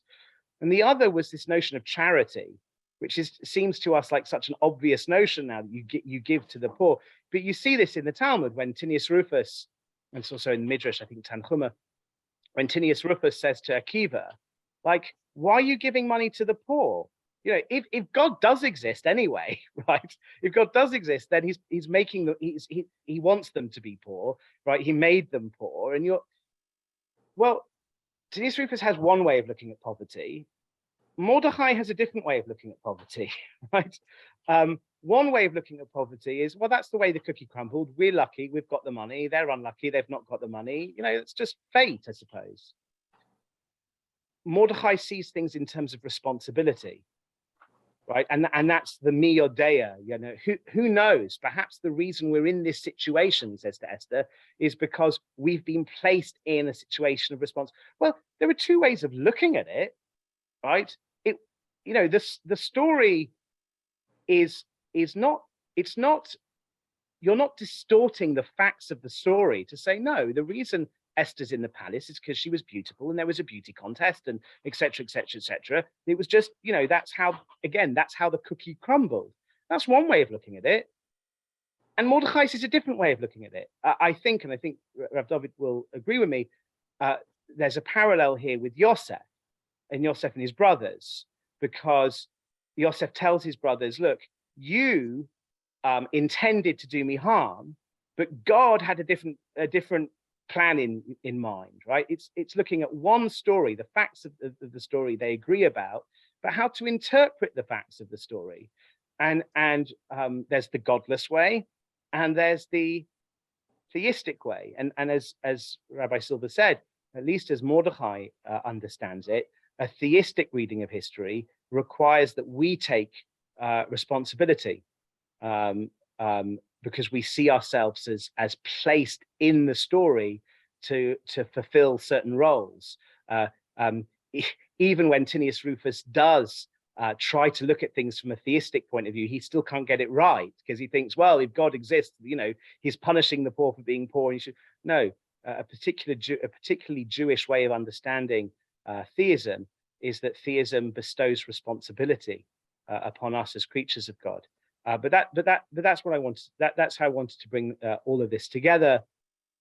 And the other was this notion of charity, which seems to us like such an obvious notion now that you give to the poor. But you see this in the Talmud when Tinius Rufus, and it's also in Midrash, I think Tanchuma, when Tinius Rufus says to Akiva, like, why are you giving money to the poor? If God does exist anyway, right? If God does exist, then he's making them. He wants them to be poor, right? He made them poor, and Tinius Rufus has one way of looking at poverty. Mordechai has a different way of looking at poverty, right? One way of looking at poverty is, well, that's the way the cookie crumbled. We're lucky, we've got the money. They're unlucky, they've not got the money. It's just fate, I suppose. Mordechai sees things in terms of responsibility. Right, and that's the mi yodea. Who knows? Perhaps the reason we're in this situation, says to Esther, is because we've been placed in a situation of response. Well, there are two ways of looking at it, right? The story is not. It's not. You're not distorting the facts of the story to say no. The reason Esther's in the palace is because she was beautiful and there was a beauty contest and etc. It was just, that's how the cookie crumbled. That's one way of looking at it. And Mordechai is a different way of looking at it. I think Rav David will agree with me, there's a parallel here with Yosef and his brothers, because Yosef tells his brothers, look, you intended to do me harm, but God had a different plan in mind, right? It's looking at one story, the facts of the story they agree about, but how to interpret the facts of the story. And there's the godless way, and there's the theistic way. And as Rabbi Silber said, at least as Mordechai understands it, a theistic reading of history requires that we take responsibility, because we see ourselves as placed in the story to fulfill certain roles. Even when Tinius Rufus does try to look at things from a theistic point of view, he still can't get it right, because he thinks, well, if God exists, he's punishing the poor for being poor. And a particularly Jewish way of understanding theism is that theism bestows responsibility upon us as creatures of God. But that's what I wanted. That's how I wanted to bring all of this together.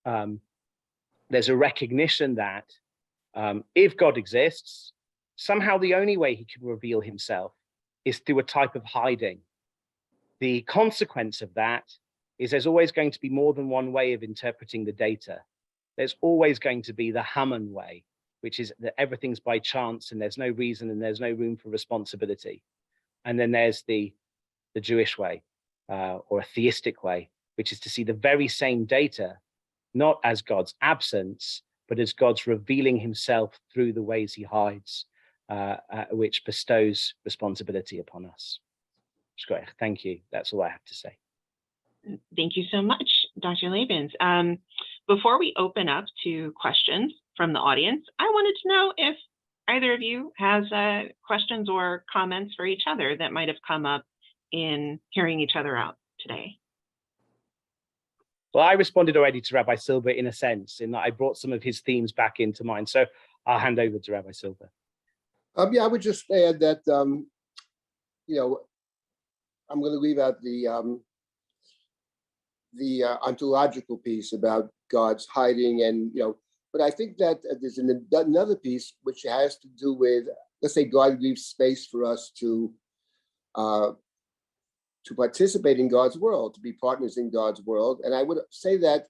There's a recognition that if God exists, somehow the only way he can reveal himself is through a type of hiding. The consequence of that is there's always going to be more than one way of interpreting the data. There's always going to be the Haman way, which is that everything's by chance and there's no reason and there's no room for responsibility. And then there's the Jewish way, or a theistic way, which is to see the very same data, not as God's absence, but as God's revealing himself through the ways he hides, which bestows responsibility upon us. Thank you. That's all I have to say. Thank you so much, Dr. Lebens. Before we open up to questions from the audience, I wanted to know if either of you has questions or comments for each other that might have come up in hearing each other out today. Well, I responded already to Rabbi Silber in a sense, in that I brought some of his themes back into mind. So I'll hand over to Rabbi Silber. Yeah, I would just add that, I'm going to leave out the ontological piece about God's hiding, and but I think that there's another piece which has to do with, let's say, God leaves space for us to participate in God's world, to be partners in God's world. And I would say that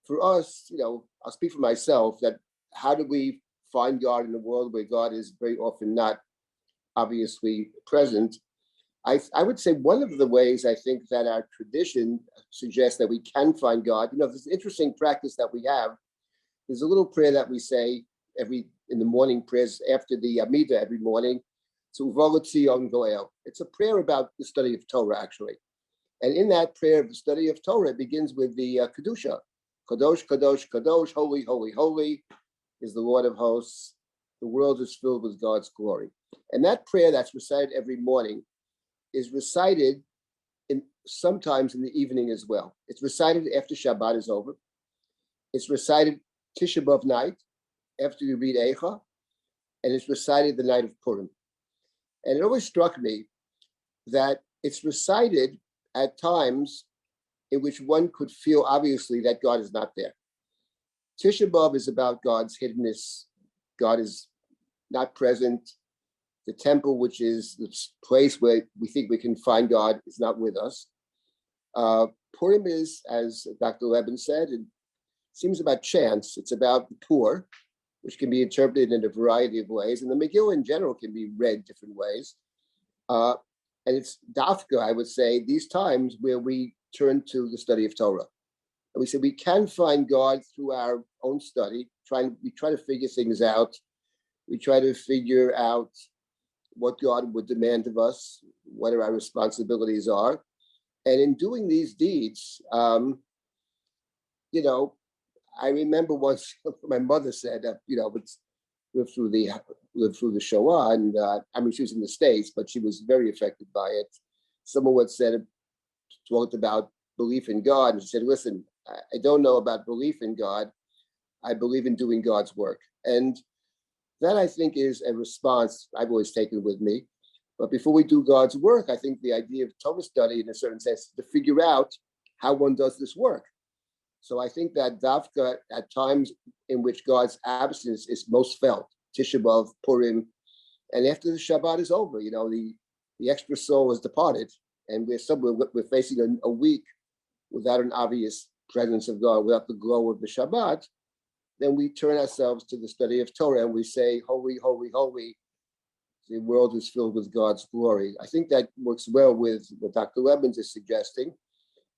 for us, I'll speak for myself, that how do we find God in a world where God is very often not obviously present? I would say one of the ways I think that our tradition suggests that we can find God, there's an interesting practice that we have. There's a little prayer that we say in the morning prayers after the Amidah every morning. It's a prayer about the study of Torah, actually. And in that prayer of the study of Torah, it begins with the Kedusha. Kadosh, Kadosh, Kadosh, holy, holy, holy is the Lord of hosts. The world is filled with God's glory. And that prayer that's recited every morning is recited sometimes in the evening as well. It's recited after Shabbat is over. It's recited Tisha B'Av night, after you read Eicha, and it's recited the night of Purim. And it always struck me that it's recited at times in which one could feel obviously that God is not there. Tisha B'Av is about God's hiddenness. God is not present. The temple, which is the place where we think we can find God, is not with us. Purim is, as Dr. Lebens said, it seems about chance. It's about the poor, which can be interpreted in a variety of ways. And the Megillah in general can be read different ways. And it's dafka, I would say, these times where we turn to the study of Torah. And we say we can find God through our own study. We try to figure things out. We try to figure out what God would demand of us, what our responsibilities are. And in doing these deeds, I remember once my mother said, lived through the Shoah, and she was in the States, but she was very affected by it. Someone once talked about belief in God, and she said, "Listen, I don't know about belief in God. I believe in doing God's work." And that, I think, is a response I've always taken with me. But before we do God's work, I think the idea of Torah study, in a certain sense, is to figure out how one does this work. So I think that dafka, at times in which God's absence is most felt, Tisha B'Av, Purim, and after the Shabbat is over, the extra soul has departed, and we're facing a week without an obvious presence of God, without the glow of the Shabbat, then we turn ourselves to the study of Torah and we say, holy, holy, holy, the world is filled with God's glory. I think that works well with what Dr. Lebens is suggesting.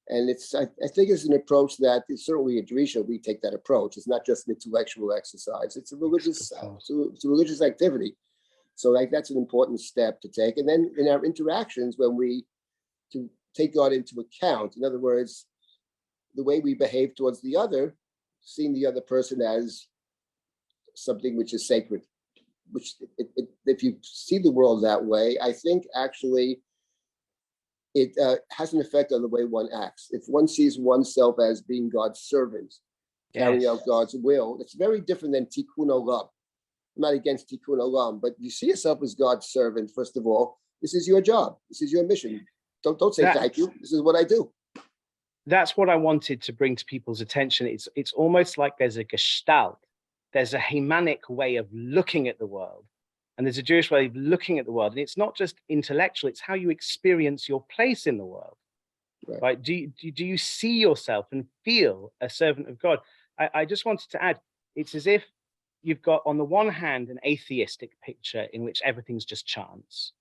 And I think it's an approach that is certainly at Drisha, we take that approach. It's not just an intellectual exercise, it's a religious activity. So like that's an important step to take. And then in our interactions, when we to take God into account, in other words, the way we behave towards the other, seeing the other person as something which is sacred, which if you see the world that way, I think actually it has an effect on the way one acts. If one sees oneself as being God's servant, carrying out God's will, it's very different than tikkun olam. I'm not against tikkun olam, but you see yourself as God's servant. First of all, this is your job. This is your mission. Don't say thank you. This is what I do. That's what I wanted to bring to people's attention. It's almost like there's a gestalt. There's a Haimanic way of looking at the world, and there's a Jewish way of looking at the world. And it's not just intellectual, it's how you experience your place in the world. Right? Do you see yourself and feel a servant of God? I just wanted to add, it's as if you've got on the one hand an atheistic picture in which everything's just chance.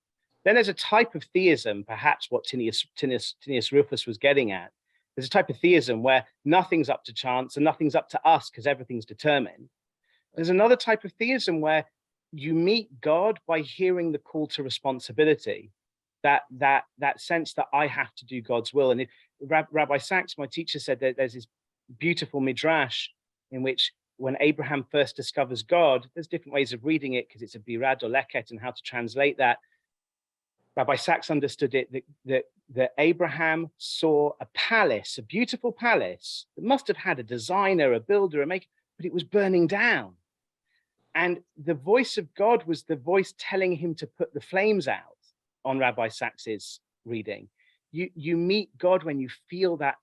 Then there's a type of theism, perhaps what Tinius Rufus was getting at. There's a type of theism where nothing's up to chance and nothing's up to us because everything's determined. There's another type of theism where you meet God by hearing the call to responsibility, that sense that I have to do God's will. And Rabbi Sachs, my teacher, said that there's this beautiful midrash in which when Abraham first discovers God, there's different ways of reading it because it's a birad or leket and how to translate that. Rabbi Sachs understood it that Abraham saw a palace, a beautiful palace that must have had a designer, a builder, a maker, but it was burning down. And the voice of God was the voice telling him to put the flames out on Rabbi Sachs's reading. You meet God when you feel that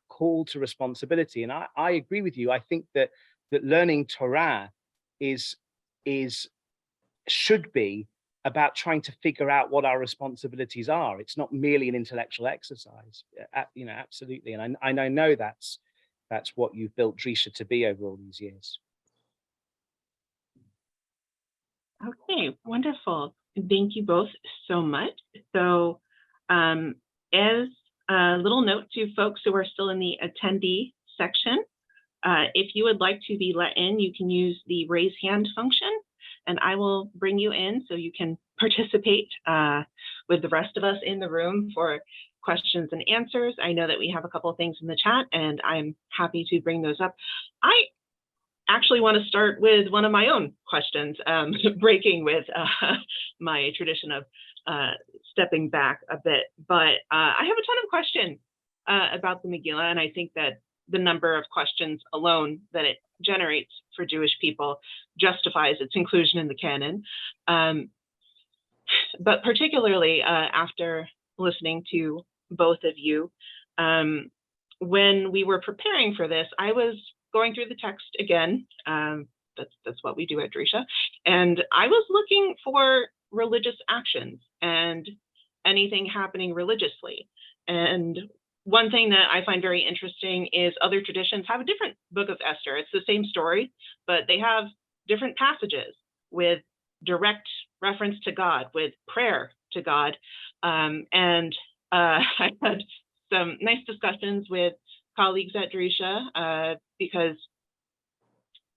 call to responsibility. And I agree with you. I think that learning Torah should be about trying to figure out what our responsibilities are. It's not merely an intellectual exercise. Absolutely. And I know that's what you've built Drisha to be over all these years. Okay, wonderful. Thank you both so much. So as a little note to folks who are still in the attendee section, if you would like to be let in, you can use the raise hand function, and I will bring you in so you can participate with the rest of us in the room for questions and answers. I know that we have a couple of things in the chat, and I'm happy to bring those up. I actually want to start with one of my own questions, breaking with my tradition of stepping back a bit. But I have a ton of questions about the Megillah, and I think that the number of questions alone that it generates for Jewish people justifies its inclusion in the canon. But particularly after listening to both of you, when we were preparing for this, I was going through the text again. That's what we do at Drisha. And I was looking for religious actions and anything happening religiously. And one thing that I find very interesting is other traditions have a different book of Esther. It's the same story, but they have different passages with direct reference to God, with prayer to God. And I had some nice discussions with colleagues at Drisha because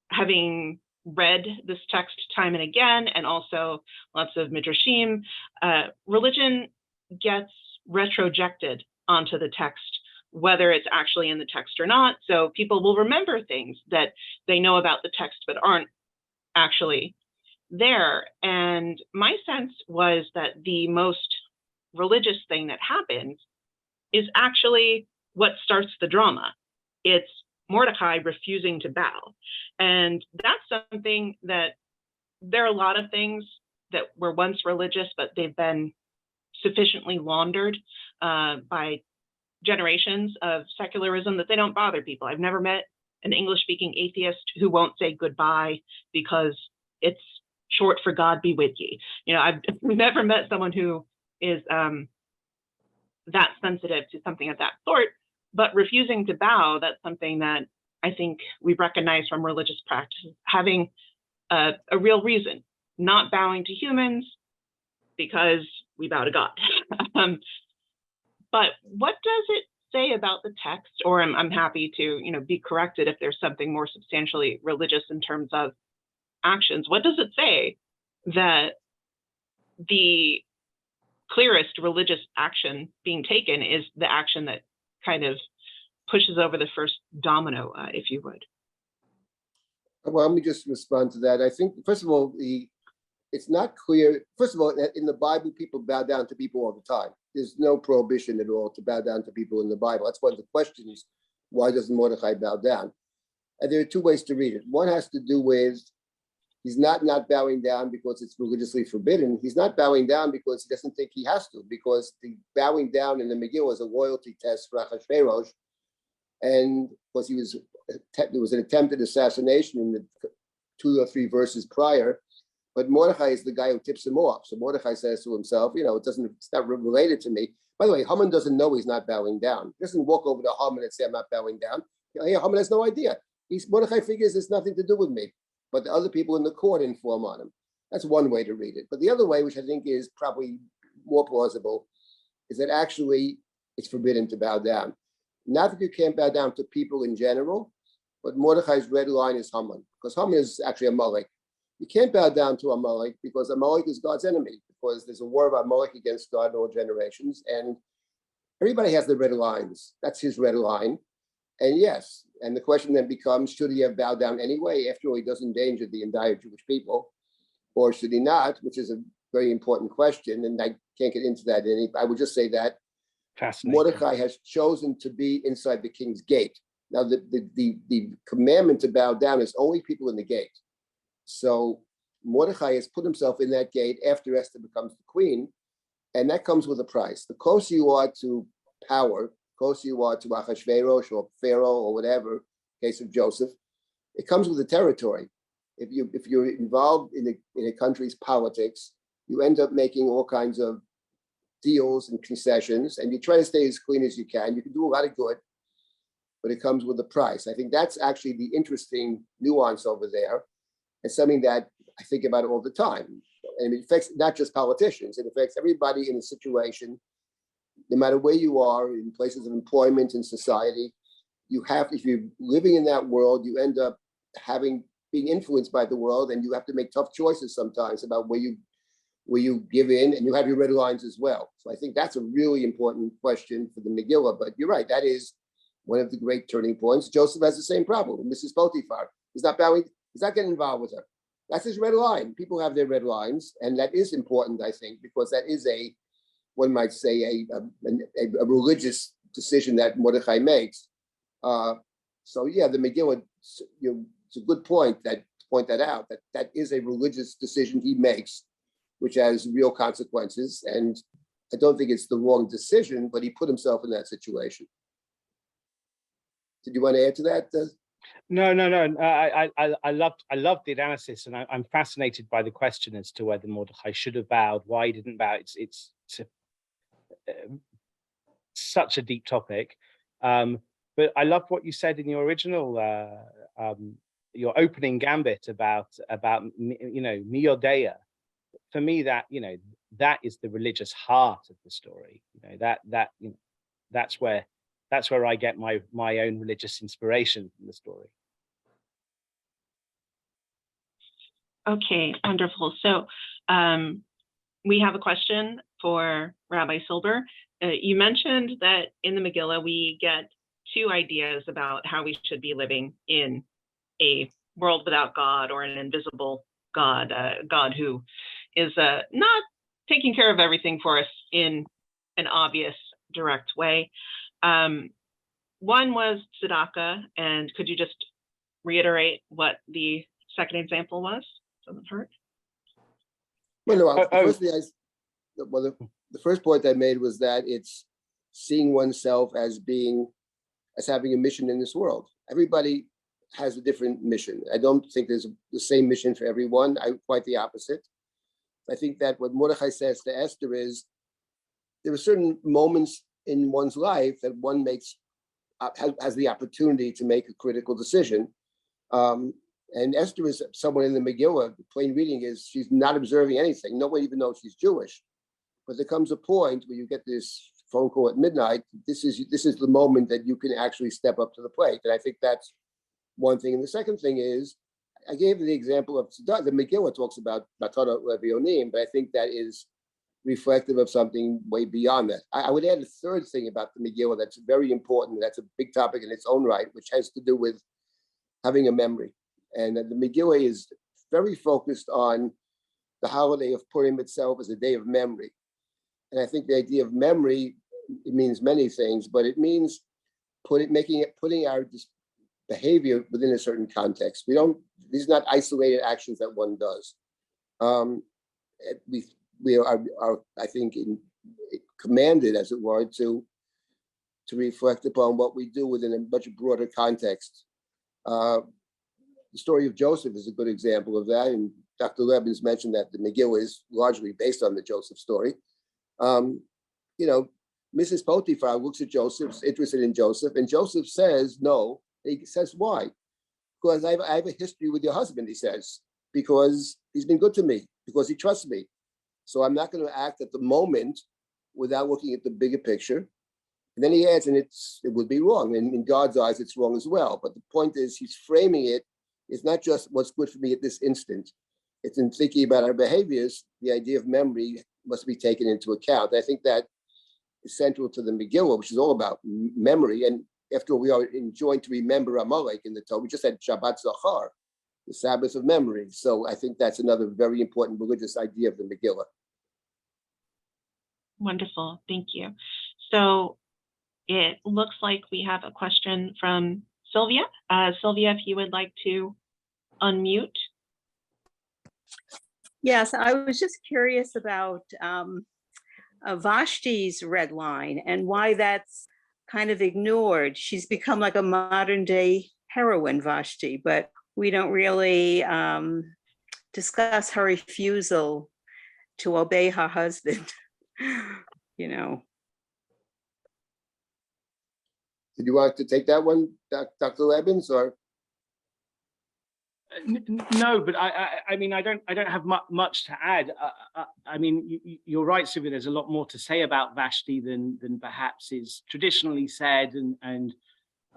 having read this text time and again, and also lots of midrashim, religion gets retrojected onto the text, whether it's actually in the text or not. So people will remember things that they know about the text but aren't actually there. And my sense was that the most religious thing that happens is actually what starts the drama. It's Mordecai refusing to bow. And that's something that there are a lot of things that were once religious, but they've been sufficiently laundered by generations of secularism that they don't bother people. I've never met an English-speaking atheist who won't say goodbye because it's short for God be with ye. I've never met someone who is that sensitive to something of that sort. but refusing to bow, that's something that I think we recognize from religious practices, having a real reason, not bowing to humans because we bow to God. But what does it say about the text? Or I'm happy to, be corrected if there's something more substantially religious in terms of actions. What does it say that the clearest religious action being taken is the action that kind of pushes over the first domino, if you would? Well, let me just respond to that. I think, first of all, it's not clear. First of all, in the Bible, people bow down to people all the time. There's no prohibition at all to bow down to people in the Bible. That's one of the questions. Why doesn't Mordechai bow down? And there are two ways to read it. One has to do with he's not bowing down because it's religiously forbidden. He's not bowing down because he doesn't think he has to, because the bowing down in the Megillah is a loyalty test for Achashverosh. And because there was an attempted assassination in the 2 or 3 verses prior, but Mordechai is the guy who tips him off. So Mordechai says to himself, it's not related to me. By the way, Haman doesn't know he's not bowing down. He doesn't walk over to Haman and say, I'm not bowing down. Haman has no idea. Mordechai figures it's nothing to do with me, but the other people in the court inform on him. That's one way to read it. But the other way, which I think is probably more plausible, is that actually it's forbidden to bow down. Not that you can't bow down to people in general, but Mordechai's red line is Haman, because Haman is actually Amalek. You can't bow down to Amalek because Amalek is God's enemy, because there's a war of Amalek against God in all generations, and everybody has the red lines. That's his red line. And yes, and the question then becomes, should he have bowed down anyway? After all, he does endanger the entire Jewish people, or should he not? Which is a very important question, and I can't get into that. I would just say that Mordechai has chosen to be inside the king's gate. Now, the commandment to bow down is only people in the gate. So Mordechai has put himself in that gate after Esther becomes the queen, and that comes with a price. The closer you are to power, the closer you are to Achashverosh or Pharaoh or whatever, case of Joseph, it comes with the territory. If you're involved in a country's politics, you end up making all kinds of deals and concessions, and you try to stay as clean as you can. You can do a lot of good, but it comes with a price. I think that's actually the interesting nuance over there, and something that I think about all the time. And it affects not just politicians, it affects everybody in a situation, no matter where you are, in places of employment in society. If you're living in that world, you end up being influenced by the world, and you have to make tough choices sometimes about where you give in, and you have your red lines as well. So I think that's a really important question for the Megillah. But you're right, that is one of the great turning points. Joseph has the same problem. Mrs. Potiphar, he's not bowing, he's not getting involved with her. That's his red line. People have their red lines, and that is important, I think, because that is one might say, a religious decision that Mordechai makes. So yeah, the Megillah, it's a good point to point that out, that is a religious decision he makes, which has real consequences. And I don't think it's the wrong decision, but he put himself in that situation. Did you want to add to that? No. I loved the analysis, and I'm fascinated by the question as to whether Mordechai should have bowed, why he didn't bow. It's such a deep topic, but I loved what you said in your original, your opening gambit about Miyodea. For me, that is the religious heart of the story. That's where I get my own religious inspiration from the story. Okay, wonderful. So we have a question for Rabbi Silber. You mentioned that in the Megillah, we get 2 ideas about how we should be living in a world without God, or an invisible God, God who is not taking care of everything for us in an obvious, direct way. One was tzedakah, and could you just reiterate what the second example was? Doesn't hurt. Well, no, the first point I made was that it's seeing oneself as having a mission in this world. Everybody has a different mission. I don't think there's the same mission for everyone. Quite the opposite. I think that what Mordechai says to Esther is there are certain moments in one's life that one makes has the opportunity to make a critical decision. And Esther is someone in the Megillah, the plain reading is she's not observing anything. No one even knows she's Jewish. But there comes a point where you get this phone call at midnight. This is the moment that you can actually step up to the plate. And I think that's one thing. And the second thing is, I gave the example of the Megillah talks about Matana Levionim, but I think that is reflective of something way beyond that. I would add a third thing about the Megillah that's very important. That's a big topic in its own right, which has to do with having a memory. And the Megillah is very focused on the holiday of Purim itself as a day of memory. And I think the idea of memory, it means many things, but it means putting our behavior within a certain context. These are not isolated actions that one does. We are I think, commanded, as it were, to reflect upon what we do within a much broader context. The story of Joseph is a good example of that, and Dr. Lebens mentioned that the Megillah is largely based on the Joseph story. Mrs. Potiphar looks at Joseph, interested in Joseph, and Joseph says no. He says, why? Because I have a history with your husband, he says, because he's been good to me, because he trusts me. So I'm not going to act at the moment without looking at the bigger picture. And then he adds, and it would be wrong. And in God's eyes, it's wrong as well. But the point is, he's framing it. It's not just what's good for me at this instant. It's in thinking about our behaviors, the idea of memory must be taken into account. I think that is central to the Megillah, which is all about memory. And after all, we are enjoined to remember Amalek in the Torah. We just had Shabbat Zachar, the Sabbath of memory. So I think that's another very important religious idea of the Megillah. Wonderful, thank you. So it looks like we have a question from Sylvia. Sylvia, if you would like to unmute. Yes, I was just curious about Vashti's red line and why that's kind of ignored. She's become like a modern day heroine, Vashti, but we don't really discuss her refusal to obey her husband, Did you want to take that one, Dr. Lebens, or? No, but I mean, I don't have much to add. You're right, Sylvia. There's a lot more to say about Vashti than perhaps is traditionally said, and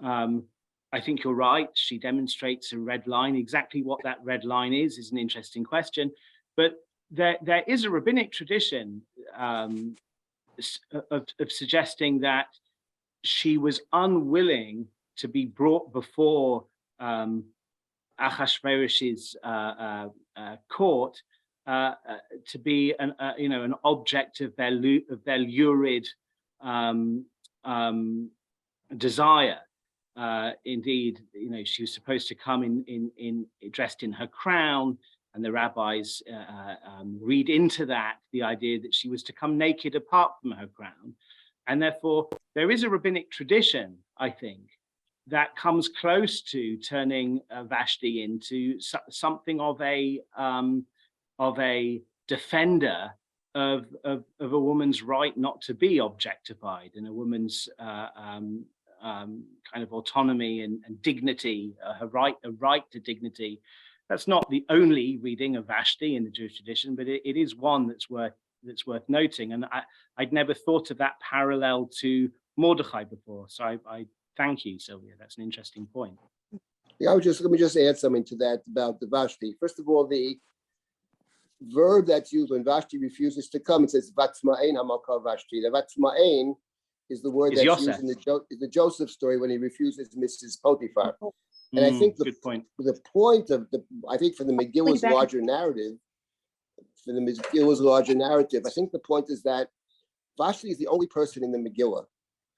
I think you're right. She demonstrates a red line. Exactly what that red line is an interesting question. But there is a rabbinic tradition of suggesting that she was unwilling to be brought before Achashverosh's court to be an object of their lurid desire. Indeed, she was supposed to come in dressed in her crown, and the rabbis read into that the idea that she was to come naked apart from her crown, and therefore there is a rabbinic tradition, I think, that comes close to turning Vashti into something of a defender of a woman's right not to be objectified, and a woman's kind of autonomy and dignity, a right to dignity. That's not the only reading of Vashti in the Jewish tradition, but it is one that's worth noting. And I'd never thought of that parallel to Mordechai before, so I thank you, Sylvia. That's an interesting point. Yeah, let me just add something to that about the Vashti. First of all, the verb that's used when Vashti refuses to come, it says Vatzma'ein Hamalka Vashti. The Vatzma'ein is the word that's used in the Joseph story when he refuses Mrs. Potiphar. And I think the point of I think for the Megillah's larger narrative, I think the point is that Vashti is the only person in the Megillah.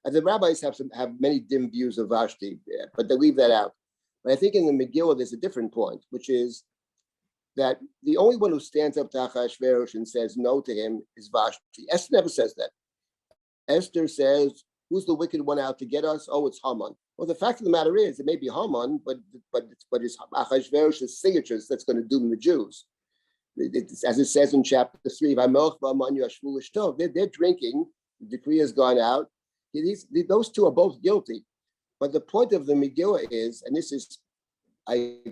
And the rabbis have many dim views of Vashti, but they leave that out. But I think in the Megillah, there's a different point, which is that the only one who stands up to Achashverosh and says no to him is Vashti. Esther never says that. Esther says, who's the wicked one out to get us? Oh, it's Haman. Well, the fact of the matter is, it may be Haman, but it's Achashverosh's signatures that's going to doom the Jews. As it says in chapter 3, they're drinking, the decree has gone out. Those two are both guilty. But the point of the Megillah is, and this is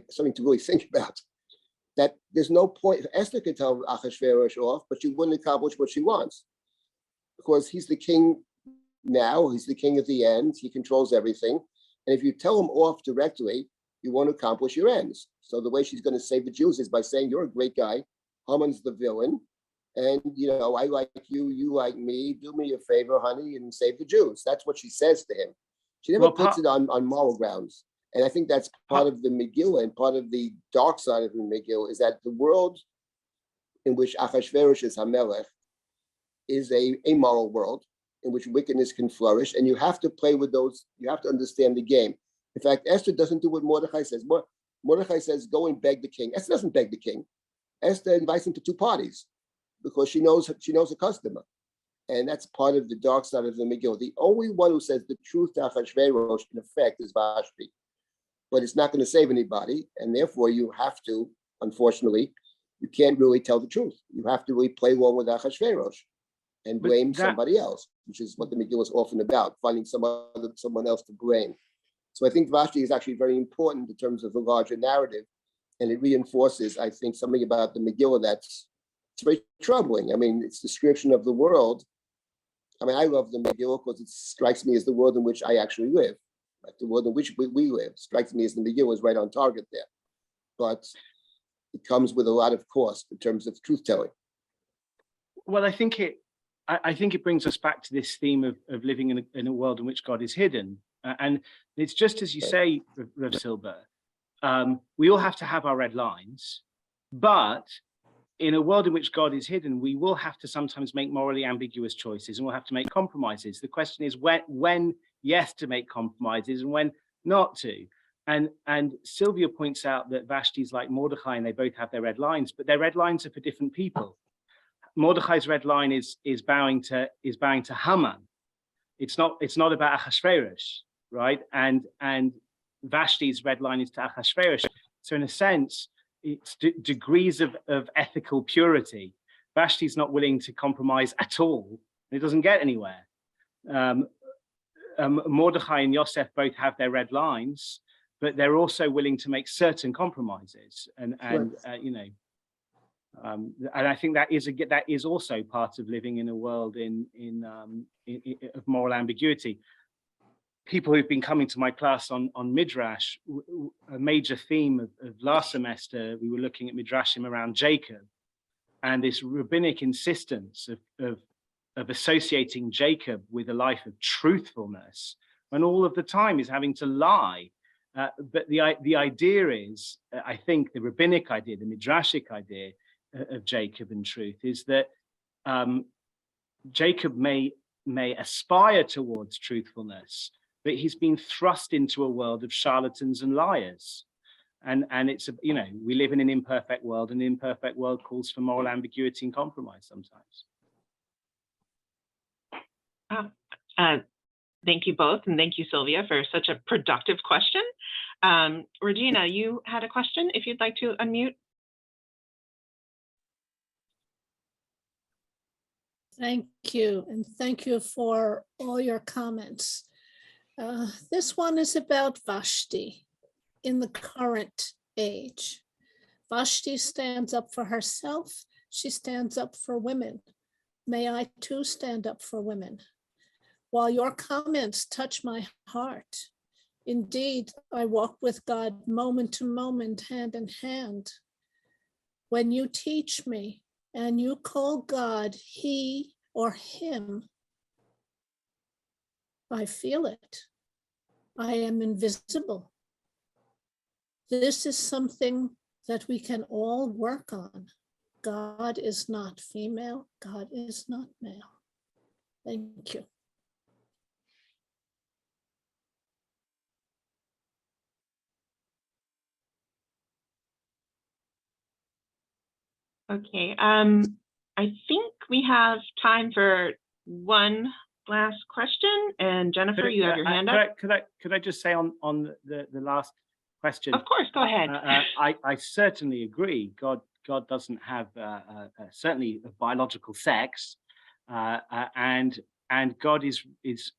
something to really think about, that there's no point. Esther could tell Achashverosh off, but she wouldn't accomplish what she wants, because he's the king now, he's the king at the end, he controls everything. And if you tell him off directly, you won't accomplish your ends. So the way she's going to save the Jews is by saying, you're a great guy, Haman's the villain, and I like you, you like me, do me a favor, honey, and save the Jews. That's what she says to him. She never puts it on moral grounds. And I think that's part of the Megillah, and part of the dark side of the Megillah is that the world in which Achashverosh is Hamelech is a moral world in which wickedness can flourish, and you have to play with those, you have to understand the game. In fact, Esther doesn't do what Mordechai says. Mordechai says, go and beg the king. Esther doesn't beg the king. Esther invites him to two parties because she knows a customer. And that's part of the dark side of the Megillah. The only one who says the truth to Achashverosh, in effect, is Vashti. But it's not going to save anybody, and therefore you have to, unfortunately, you can't really tell the truth. You have to really play along with Achashverosh and blame somebody else, which is what the Megillah is often about, finding someone else to blame. So I think Vashti is actually very important in terms of the larger narrative, and it reinforces, I think, something about the Megillah that's very troubling. I mean, its description of the world. I mean, I love the Megillah because it strikes me as the world in which I actually live. Like the world in which we live strikes me as the Megillah is right on target there. But it comes with a lot of cost in terms of truth telling. Well, I think it brings us back to this theme of living in a world in which God is hidden. And it's just as you say, Rev Silber, we all have to have our red lines, but in a world in which God is hidden, we will have to sometimes make morally ambiguous choices, and we'll have to make compromises. The question is when yes to make compromises and when not to. And Sylvia points out that Vashti's like Mordechai, and they both have their red lines, but their red lines are for different people. Mordechai's red line is bowing to Haman. It's not about Achashverosh, right? And Vashti's red line is to Achashverosh. So in a sense, it's degrees of ethical purity. Vashti's not willing to compromise at all. It doesn't get anywhere. Mordechai and Yosef both have their red lines, but they're also willing to make certain compromises. And I think that is also part of living in a world of moral ambiguity. People who've been coming to my class on Midrash, a major theme of last semester, we were looking at Midrashim around Jacob, and this rabbinic insistence of associating Jacob with a life of truthfulness, when all of the time he's having to lie. But the idea is, I think the rabbinic idea, the midrashic idea of Jacob and truth is that Jacob may aspire towards truthfulness, but he's been thrust into a world of charlatans and liars. And it's, we live in an imperfect world, and an imperfect world calls for moral ambiguity and compromise sometimes. Thank you both, and thank you, Sylvia, for such a productive question. Regina, you had a question, if you'd like to unmute. Thank you, and thank you for all your comments. This one is about Vashti in the current age. Vashti stands up for herself. She stands up for women. May I too stand up for women? While your comments touch my heart, indeed, I walk with God moment to moment, hand in hand. When you teach me and you call God he or him, I feel it. I am invisible. This is something that we can all work on. God is not female. God is not male. Thank you. Okay, I think we have time for one last question. And Jennifer, you have your hand up. Could I just say on the last question? Of course, go ahead. I certainly agree. God doesn't have certainly a biological sex, and God is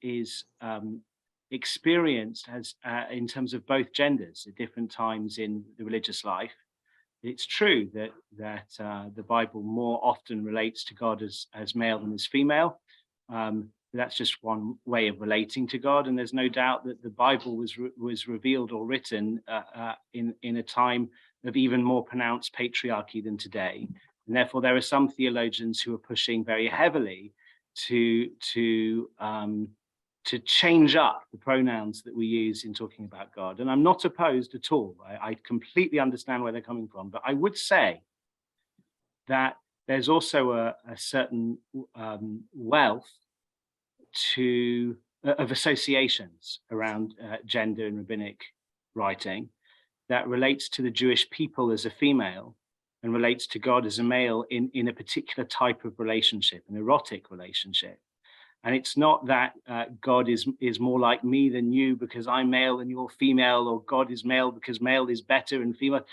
experienced as in terms of both genders at different times in the religious life. It's true that the Bible more often relates to God as male than as female. That's just one way of relating to God, and there's no doubt that the Bible was revealed or written in a time of even more pronounced patriarchy than today. And therefore, there are some theologians who are pushing very heavily to change up the pronouns that we use in talking about God. And I'm not opposed at all. I completely understand where they're coming from. But I would say that there's also a certain wealth of associations around gender in rabbinic writing that relates to the Jewish people as a female and relates to God as a male in a particular type of relationship, an erotic relationship. And it's not that God is more like me than you because I'm male and you're female, or God is male because male is better and female.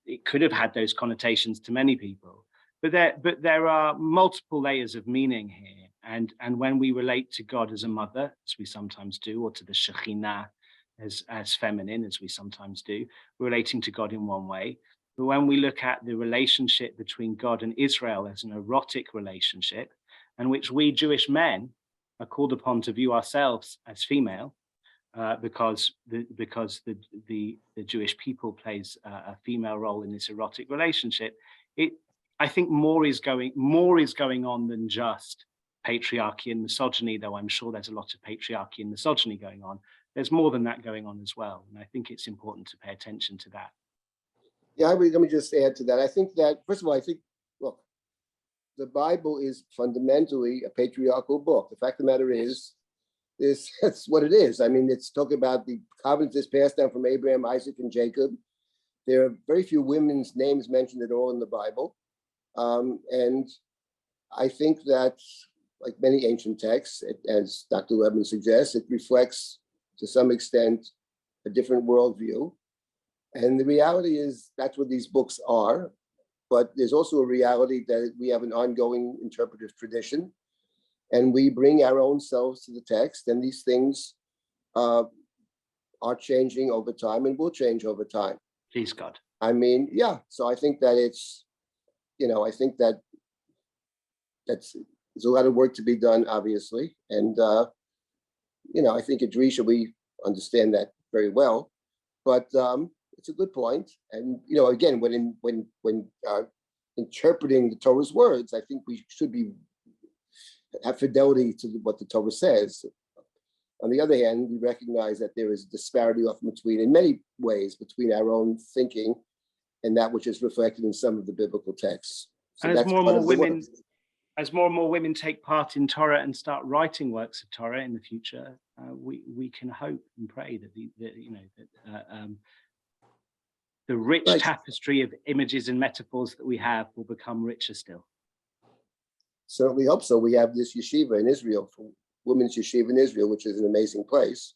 It could have had those connotations to many people, but there are multiple layers of meaning here. And when we relate to God as a mother, as we sometimes do, or to the Shekhinah as feminine, as we sometimes do, we're relating to God in one way. But when we look at the relationship between God and Israel as an erotic relationship, and which we Jewish men are called upon to view ourselves as female, because the Jewish people plays a female role in this erotic relationship. I think more is going on than just patriarchy and misogyny, though I'm sure there's a lot of patriarchy and misogyny going on. There's more than that going on as well, and I think it's important to pay attention to that. Yeah, let me just add to that. I think that, first of all, look, the Bible is fundamentally a patriarchal book. The fact of the matter is, that's what it is. I mean, it's talking about the covenant that's passed down from Abraham, Isaac, and Jacob. There are very few women's names mentioned at all in the Bible. And I think that, like many ancient texts, as Dr. Lebens suggests, it reflects, to some extent, a different worldview. And the reality is that's what these books are. But there's also a reality that we have an ongoing interpretive tradition, and we bring our own selves to the text, and these things are changing over time and will change over time. Please God. I mean, yeah. So I think that it's, I think that there's a lot of work to be done, obviously. And, I think at Drisha, we understand that very well. But it's a good point. And, again, when interpreting the Torah's words, I think we should have fidelity to what the Torah says. On the other hand, we recognize that there is a disparity often in many ways, between our own thinking and that which is reflected in some of the biblical texts. So and as more and more women take part in Torah and start writing works of Torah in the future, we can hope and pray that the rich tapestry of images and metaphors that we have will become richer still. Certainly hope so. We have this yeshiva in Israel, women's yeshiva in Israel, which is an amazing place.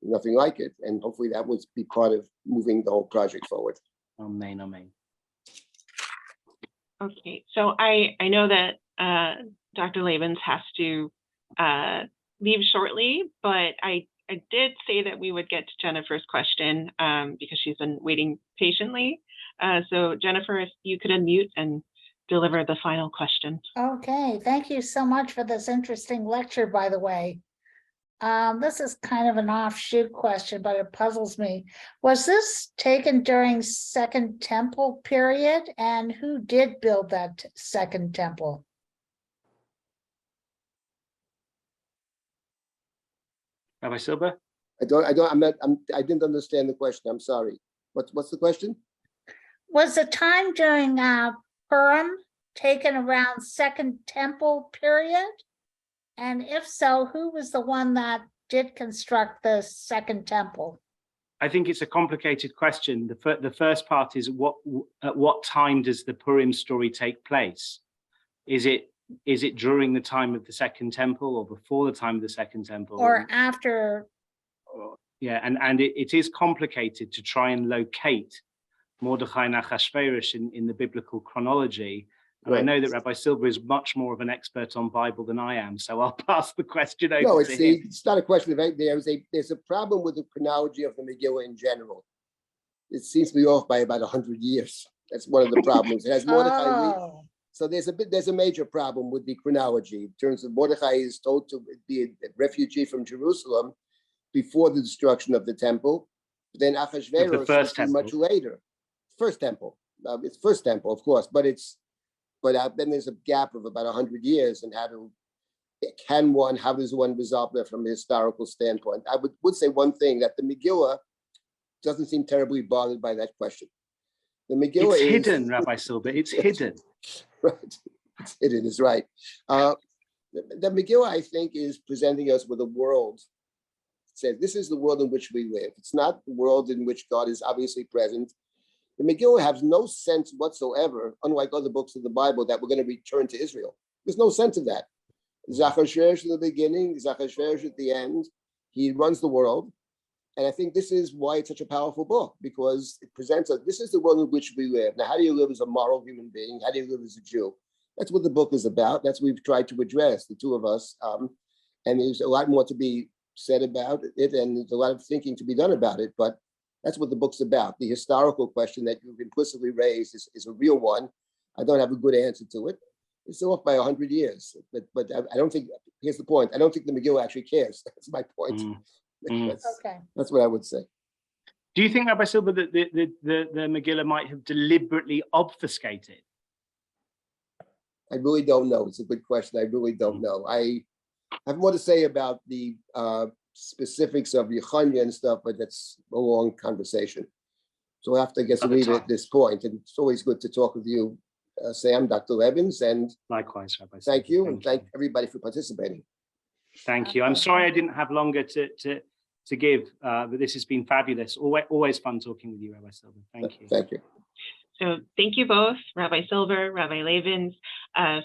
Nothing like it. And hopefully that would be part of moving the whole project forward. Amen, amen. Okay, so I know that Dr. Lebens has to leave shortly, but I did say that we would get to Jennifer's question because she's been waiting patiently. So Jennifer, if you could unmute and deliver the final question. Okay, thank you so much for this interesting lecture, by the way. This is kind of an offshoot question, but it puzzles me. Was this taken during Second Temple period? And who did build that Second Temple? Rabbi Silber? I didn't understand the question. I'm sorry. What's the question? Was the time during Purim taken around Second Temple period? And if so, who was the one that did construct the Second Temple? I think it's a complicated question. The first part is at what time does the Purim story take place? Is it during the time of the Second Temple, or before the time of the Second Temple? Or after? Yeah, and it is complicated to try and locate Mordechai and Achashverosh in the biblical chronology, And I Right. know that Rabbi Silber is much more of an expert on Bible than I am, so I'll pass the question over No, to him. it's not a question of there's a problem with the chronology of the Megillah in general. It seems to be off by about 100 years. That's one of the problems. It has Mordechai. Oh, So there's a major problem with the chronology in terms of Mordechai is told to be a refugee from Jerusalem before the destruction of the temple. But then Achashverosh first is much temple. later. First temple. It's first temple, of course, but then there's a gap of about 100 years. And how does one resolve that from a historical standpoint? I would say one thing, that the Megillah doesn't seem terribly bothered by that question. The Megillah It's is hidden, Rabbi Silber. It's hidden. right. It's hidden is right. The Megillah, I think, is presenting us with a world. It says this is the world in which we live. It's not the world in which God is obviously present. The Megillah has no sense whatsoever, unlike other books of the Bible, that we're going to return to Israel. There's no sense of that. Zachashverosh at the beginning, Zachashverosh at the end. He runs the world. And I think this is why it's such a powerful book, because it presents us, this is the world in which we live. Now, how do you live as a moral human being? How do you live as a Jew? That's what the book is about. That's what we've tried to address, the two of us. And there's a lot more to be said about it, and there's a lot of thinking to be done about it, but that's what the book's about. The historical question that you've implicitly raised is a real one. I don't have a good answer to it. It's off by 100 years, but I don't think, here's the point, I don't think the Megillah actually cares. That's my point. okay. That's what I would say. Do you think, Rabbi Silber, that the Megillah might have deliberately obfuscated? I really don't know. It's a good question. I really don't know. I have more to say about the specifics of Yechanya and stuff, but that's a long conversation. So we'll have to, I guess, leave it at this point. And it's always good to talk with you, Sam, Dr. Lebens, and Likewise, Rabbi Silber. thank you, and thank everybody for participating. Thank you. I'm sorry I didn't have longer to give, but this has been fabulous. Always fun talking with you, Rabbi Silber. Thank you. Thank you. So thank you both, Rabbi Silber, Rabbi Lebens,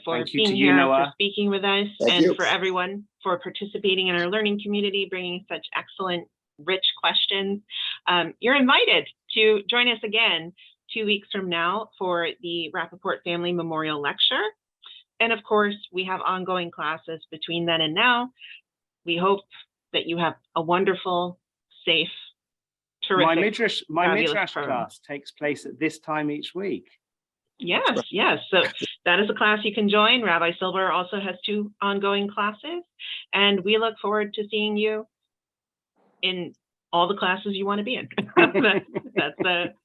for Thank you being to you, here, Noah. for speaking with us, Thank and you. for everyone for participating in our learning community, bringing such excellent, rich questions. You're invited to join us again 2 weeks from now for the Rappaport Family Memorial Lecture. And of course, we have ongoing classes between then and now. We hope that you have a wonderful, safe, terrific, My fabulous Midrash program. class takes place at this time each week. Yes, yes. So that is a class you can join. Rabbi Silber also has 2 ongoing classes, and we look forward to seeing you in all the classes you want to be in. That's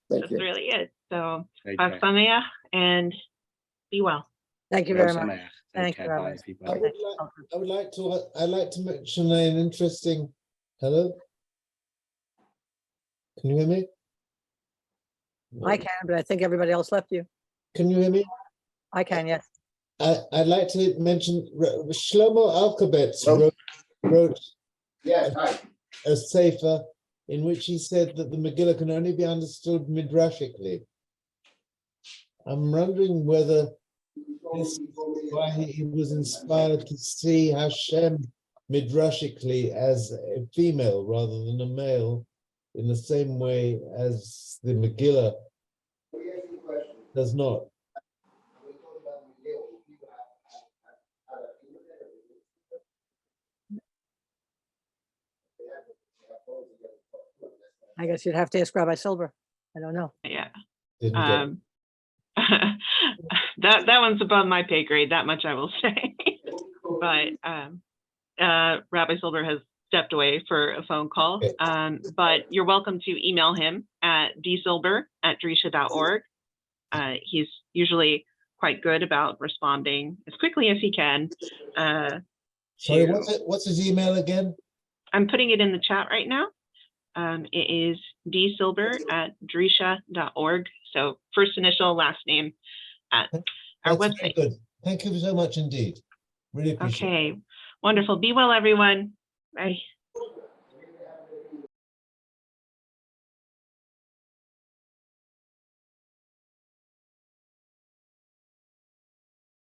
Thank you. really it. So Take have care. Sameach and be well. Thank you Rosh very much. Hashanah. Take Thank care. you, Bye, Rabbi. everybody. I'd like to mention an interesting. Hello? Can you hear me? I can, but I think everybody else left you. Can you hear me? I can, yes. I'd like to mention Shlomo Alkabetz Oh. wrote Yes, hi. a sefer in which he said that the Megillah can only be understood midrashically. I'm wondering whether this is why he was inspired to see Hashem midrashically as a female rather than a male, in the same way as the Megillah does not. I guess you'd have to ask Rabbi Silber. I don't know. Yeah. Didn't get it. That one's above my pay grade, that much I will say. But Rabbi Silber has stepped away for a phone call. But you're welcome to email him at dsilber@drisha.org. He's usually quite good about responding as quickly as he can. Sorry, what's his email again? I'm putting it in the chat right now. It is dsilber@drisha.org. So first initial, last name at our That's very website. good. Thank you so much indeed. Really appreciate it. Okay, wonderful. Be well, everyone. Bye.